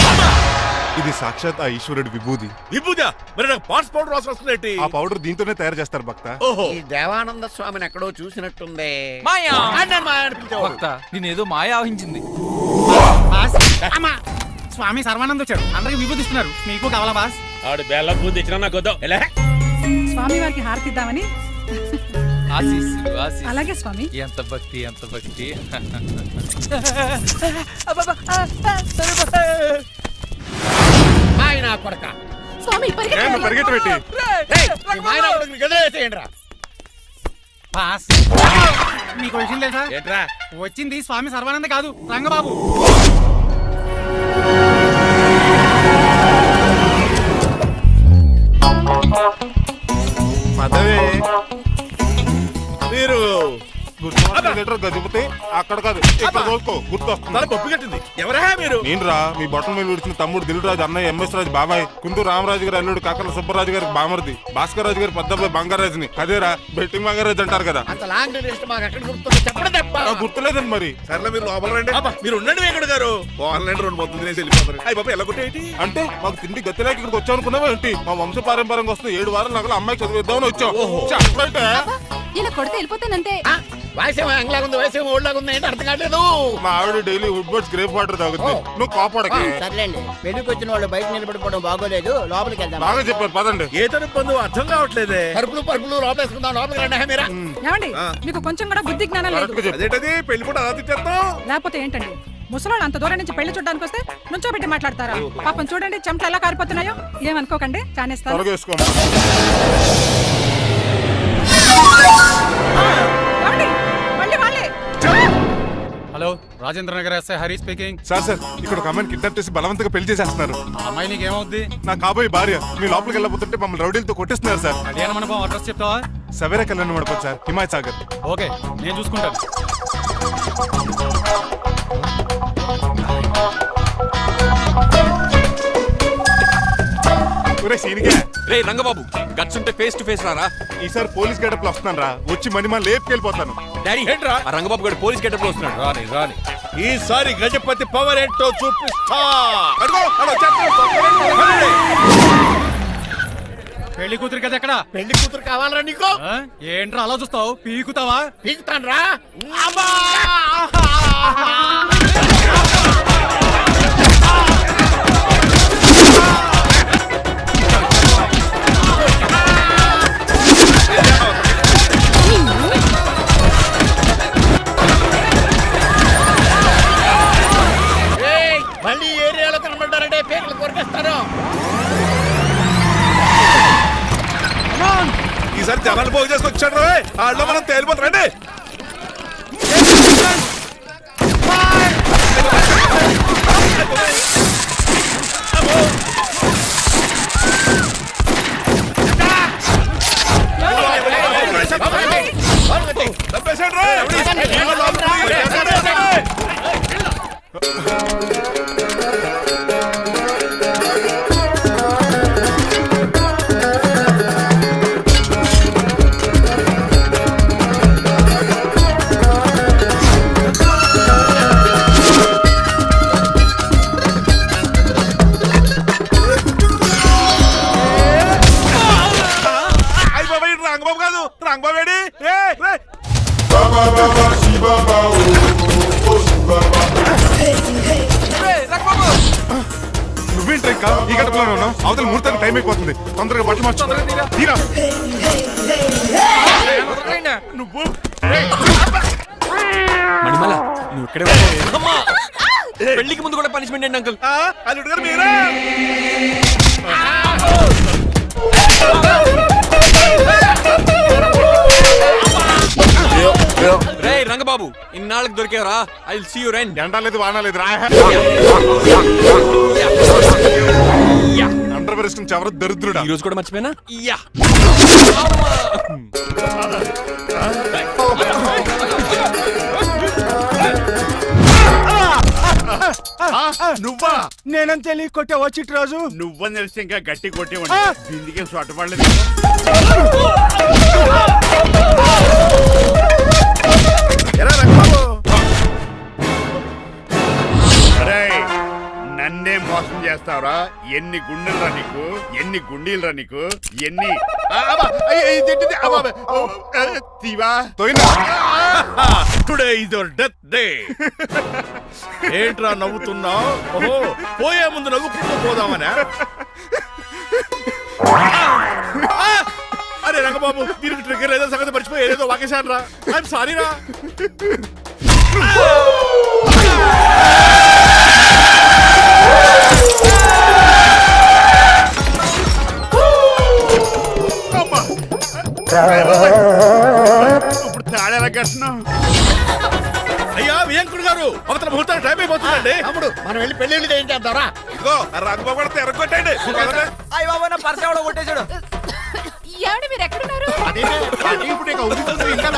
ఇది సాక్షాత్ ఆ ఈశ్వరుడి విభూది. విభూజా? మరి నాకు పాట్స్ పౌడర్ వాసన వస్తుంది. ఆ పౌడర్ దీంతోనే తయారు చేస్తారు భక్త. ఓహో, ఈ దేవానంద స్వామిని ఎక్కడో చూసినట్టుంది. మాయా ఆయన మాయ అనిపించేవాడు. భక్త నేనేదో మాయ ఆవహించింది. స్వామి సర్వానంద్ వచ్చాడు, అందరికి విభూతిస్తున్నారు. మీకు కావాలా బాస్? ఆడు బెల్లం పూజ తెచ్చినా నాకు వద్దాం. ఎలా? స్వామి వారికి హారతి ఇద్దామని. ఆశీస్సులు ఆశీస్సులు. అలాగే స్వామి. ఎంత భక్తి ఎంత భక్తి. ఆయన కొడక స్వామి పరిగెట్టబెట్టి బాస్ మీకు విషయం తెలుసా? ఏంట్రా? వచ్చింది స్వామి సర్వానంద కాదు, రంగబాబు. పదవే మీరు గజపతి అక్కడ కాదు, ఇక్కడ చూసుకో, గుర్తొస్తుంది. పప్పు కట్టింది. ఎవరా మీరు? నేను రా, మీ బొట్టల మీద విడిచిన తమ్ముడు దిల్రాజు, అన్నయ్య ఎంఎస్ రాజు బాబాయ్, కుందూరు రామరాజు గారు అల్లుడు కాకల సుబ్బరాజు గారికి బామర్ది, భాస్కర్ రాజు గారి పెద్దబ్బాయి బంగారాజుని. అదేరా బెట్టింగ్ బంగారాజు అంటారు కదా. అంత లాంగ్ లిస్ట్ మాకు ఎక్కడ గుర్తుంది? చెప్పడం తప్ప. గుర్తులేదండి మరి. సర్లే మీరు లోపల రండి. మీరు ఉండండి వెంకట గారు. ఆన్లైన్ రెండు మొత్తం తినేసి వెళ్ళిపోతారు. అయ్యి బాబా ఎలా కొట్టేటి అంటే మాకు తిండి గతిలేక ఇక్కడికి వచ్చాం అనుకున్నావా ఏంటి? మా వంశ పారంపర్యంగా వస్తుంది 7 వారాలు నగలు అమ్మాయి చదివిద్దామని వచ్చాం. చెప్పంటే ఇలా కొడితే వెళ్ళిపోతానంటే. వయసేమో యంగ్లాగా ఉంది, వయసేమో ఓల్డ్లాగా ఉంది, ఏంటి అర్థం కావట్లేదు. మా ఆవిడ daily Woodward's gripe water తాగుతుంది, నువ్వు కాపాడకి. సర్లేండి, పెళ్లికి వచ్చిన వాళ్ళు బయట నిలబడిపోవడం బాగోలేదు, లోపలికి వెళ్దాం. బాగా చెప్పారు పదండి. ఏ తరపు అర్థం కావట్లేదే. పరుపులు పరుపులు లోపలేసుకుందాం, లోపలికి రండి. మీరా ఏమండి, మీకు కొంచెం కూడా బుద్ధి జ్ఞానం లేదు. అదేంటది పెళ్లి కూడా అలా తిట్టేస్తాం. లేకపోతే ఏంటండి, ముసలాళ్ళు అంత దూరం నుంచి పెళ్లి చూడడానికి వస్తే నుంచో పెట్టి మాట్లాడతారా? పాపం చూడండి చెమట ఎలా కారిపోతున్నాయో. ఏమనుకోకండి, కానేస్తాను. ఏమండి, మళ్ళీ వాళ్ళే. Hello, Rajendra Nagar SI Hari speaking. Sir ఇక్కడ ఒక అమ్మాయిని కిడ్నాప్ చేసి బలవంతంగా పెళ్లి చేసేస్తున్నారు. ఆ అమ్మాయి నీకు ఏమవుద్ది? నా కాబోయే భార్య. మీ లోపలికి వెళ్ళబోతుంటే మమ్మల్ని రౌడీలతో కొట్టిస్తున్నారు సార్. కళ్యాణ మండపం అడ్రస్ చెప్తావా? సవేరా కళ్యాణ మండపం సార్, హిమాయత్ సాగర్. ఓకే, నేను చూసుకుంటాను. రే రంగబాబు, గట్స్ ఉంటే ఫేస్ టు ఫేస్ రారా. ఈసారి పోలీస్ గెటప్ లో వస్తున్నాను రా, వచ్చి మణిమా లేపుకెళ్ళిపోతాను. డాడీ ఏంట్రా? రంగబాబు గారు పోలీస్ గెటప్ లో వస్తున్నాడు. రాని రాని ఈసారి గజపతి పవర్ ఏంటో చూపిస్తా. పెళ్లి కూతురు కదా ఎక్కడ? పెళ్లి కూతురు కావాలరా నీకు? ఏంట్రా అలా చూస్తావు? పీకుతావా? పీకుతాను రా. మళ్ళీ ఏరియా పోగు చేసుకొచ్చాడు వాళ్ళు మనం తేలిపోతారండి. రంగబాబు కాదు, రంగబాబు ఏడి? నువ్వేంటి ఇంకా ఈ గడపలోనే ఉన్నావు? అవతల ముహూర్తానికి టైం అయిపోతుంది. తొందరగా బట్టలు మార్చు. తీరా నువ్వు మణిమాల నువ్వు ఇక్కడే పెళ్లికి ముందు కూడా పనిష్మెంట్ అండి అంకుల్. అల్లుడు గారు మీరా? రే రంగబాబు ఇన్నాళ్ళకి దొరికేవరా? ఐ విల్ సీ యు రెండ్. ఎండాలేదు వానాలేదు రా. అండర్ వేసుకుని ఎవరు దరిద్రుడా? ఈ రోజు కూడా మర్చిపోయినా? యా నువ్వా? నేనం తెలియ కొట్టే వచ్చి రోజు నువ్వని తెలిసి ఇంకా గట్టి కొట్టేవాడి. బిందికే చొట్టపడలేదు. నన్నే మోసం చేస్తావురా? ఎన్ని గుండెలరా నీకు, ఎన్ని గుండీలరా నీకు, ఎన్ని today is your death day. ఏంట్రా నవ్వుతున్నావు? ఓహో, పోయే ముందు నవ్వుకుంటూ పోదామనా? అరే రంగబాబు, దీనికి ట్రిగ్గర్ ఏదో సంగతి మర్చిపోయి ఏదో వాకేశాను రా. ఐఎమ్ సారీ రా. ఇప్పుడు తాడేలా కట్టినాం. అయ్యా వియంకుడు గారు, అవతల ముహూర్తానికి టైం అయిపోతుందండి. తమ్ముడు మనం వెళ్ళి పెళ్లి ఏం చేద్దాంరా? ఇదిగో రంగబాబు కూడా ఎరగొట్టండి. అయ్య బాబా నా పర్స్ ఎవడో కొట్టేశాడు. ఏమండి మీరు ఎక్కడున్నారు? ఇప్పుడు ఇక ఉరుకుతుంది ఇంకా.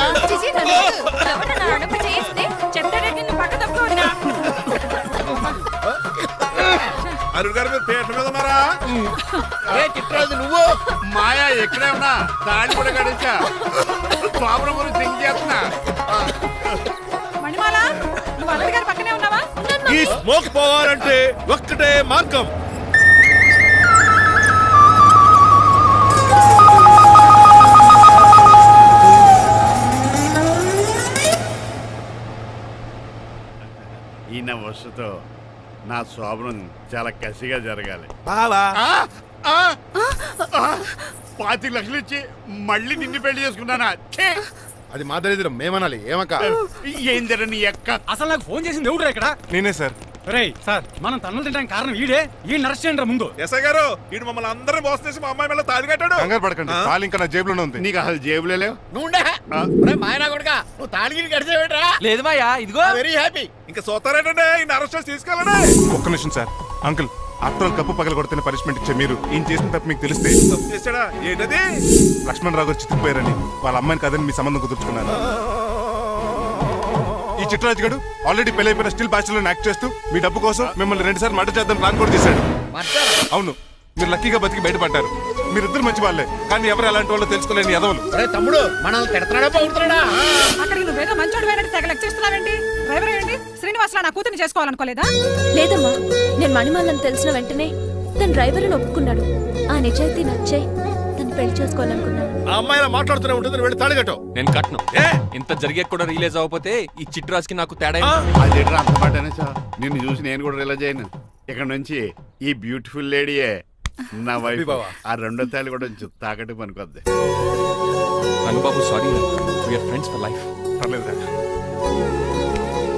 అల్లుడు గారు మీరు థియేటర్ మీద ఉన్నారా? చిట్రాజు నువ్వు మాయా ఎక్కడే ఉన్నా తాళి కూడా కడించా. ప్రాబ్లం గురించి థింక్ చేస్తున్నా. మణిమాల నువ్వు అల్లుడి గారి పక్కనే ఉన్నావా? ఈ స్మోక్ పోవాలంటే ఒక్కటే మార్గం. ఈయన వస్తుతో నా శోభనం చాలా కసిగా జరగాలి. 25 లక్షలు ఇచ్చి మళ్ళీ నిన్ను పెళ్లి చేసుకున్నానా? అది మా దరిద్రం, మేమనాలి. ఏమక్క ఏందర నీ ఎక్క? అసలు నాకు ఫోన్ చేసింది ఎవడురా ఇక్కడ? నేనే సార్. రేయ్ సార్, మనం తన్నులు తినడానికి కారణం ఈడే. ఈ అరెస్ట్ చేయండి ముందు. ఎస్ఐ గారు, వీడు మమ్మల్ని అందరూ మోసం చేసి మా అమ్మాయి మీద తాళి కట్టాడు. కంగారు పడకండి, తాళి ఇంకా నా జేబులోనే ఉంది. నీకు అసలు జేబులే లేవు. నువ్వు మాయనా కొడుకా, నువ్వు తాళిగిరి కడిచేవేట్రా? లేదు మాయా, ఇదిగో వెరీ హ్యాపీ. ఇంకా చూస్తారేటండి, ఈయన అరెస్ట్ చేసి తీసుకెళ్ళండి. ఒక్క నిమిషం sir. Uncle, after all cup పగల కొడితే పనిష్మెంట్ ఇచ్చే మీరు ఈయన చేసిన తప్పు మీకు తెలిస్తే తప్పు చేశాడా? ఏంటది? లక్ష్మణ్ రావు గారు చితికిపోయారని వాళ్ళ అమ్మాయిని కాదని మీ సంబంధం కుదుర్చుకున్నారు. ఈ చిట్రాజు గడు ఆల్రెడీ పెళ్ళైపోయిన స్టిల్ బ్యాచులర్ యాక్ట్ చేస్తూ మీ డబ్బు కోసం మిమ్మల్ని 2 సార్లు మర్డర్ చేద్దాం ప్లాన్ కూడా చేశాడు. అవును, మీరు లక్కీగా బతికి బయటపడ్డారు. మీరిద్దరు మంచి వాళ్ళే, కానీ ఎవరు ఎలాంటి వాళ్ళు తెలుసుకోలేని ఎదవలు. తమ్ముడు మనల్ని తిడతాడా బాగుంటాడా? అక్కడికి నువ్వేదో మంచోడు పోయినట్టు తెగ లెక్క చేస్తున్నావేంటి? డ్రైవర్ ఏంటి? శ్రీనివాసరావు నా కూతుర్ని చేసుకోవాలనుకోలేదా? లేదమ్మా, నేను మణిమాలని తెలిసిన వెంటనే తన డ్రైవర్ అని ఒప్పుకున్నాడు. ఆ నిజాయితీ నచ్చాయి తను పెళ్లి చేసుకోవాలనుకున్నాను. ఆ అమ్మాయిలా మాట్లాడుతూనే ఉంటుంది, వెళ్ళి తాళిగట్టు. నేను కట్ను. ఇంత జరిగే కూడా రిలీజ్ అవ్వకపోతే ఈ చిట్రాజ్కి నాకు తేడా అదే అంత పాటనే సార్. నిన్ను చూసి నేను కూడా రిలైజ్ అయ్యాను. ఇక్కడ నుంచి ఈ బ్యూటిఫుల్ లేడీయే నా వైఫ్. ఆ 2వ తాళి కూడా తాకట్టు పనికొద్ది. Rangababu sorry, we're friends for life. పర్లేదు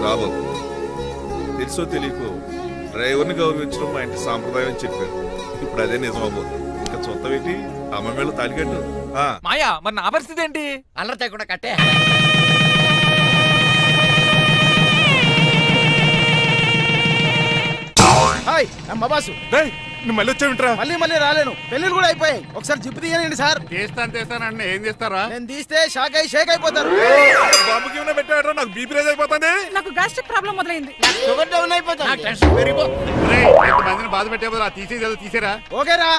రాబాబు, తెలుసో తెలియకో డ్రైవర్ని గౌరవించడం మా ఇంటి సాంప్రదాయం అని చెప్పారు. ఇప్పుడు అదే నిజమబోదు. ఇంకా చూస్తావేంటి? అమ్మ మేళ తాలికట్టు. ఆ. మాయా మరి నా పరిస్థితి ఏంటి? అల్లరి తగ్గకుండా కట్టే. హాయ్ అమ్మ బాసు. రేయ్, నువ్వు మళ్ళీ వచ్చావింట్రా? మళ్ళీ రాలేను. పెళ్ళిళ్ళు కూడా అయిపోయాయి. ఒకసారి జిప్పు తీయనండి సార్. తీస్తానండి ఏం చేస్తారా? నేను తీస్తే షేక్ అయిపోతారు. బాంబుకి ఏమైనా పెట్టాడరా? నాకు బీపీ రేజ్ అయిపోతుంది. నాకు గ్యాస్ట్రిక్ ప్రాబ్లం మొదలైంది. షుగర్ డౌన్ అయిపోతుంది. నాకు టెన్షన్ పెరిగిపో. మందిని బాధ పెట్టే తీసేది తీసేరా. ఓకేరా.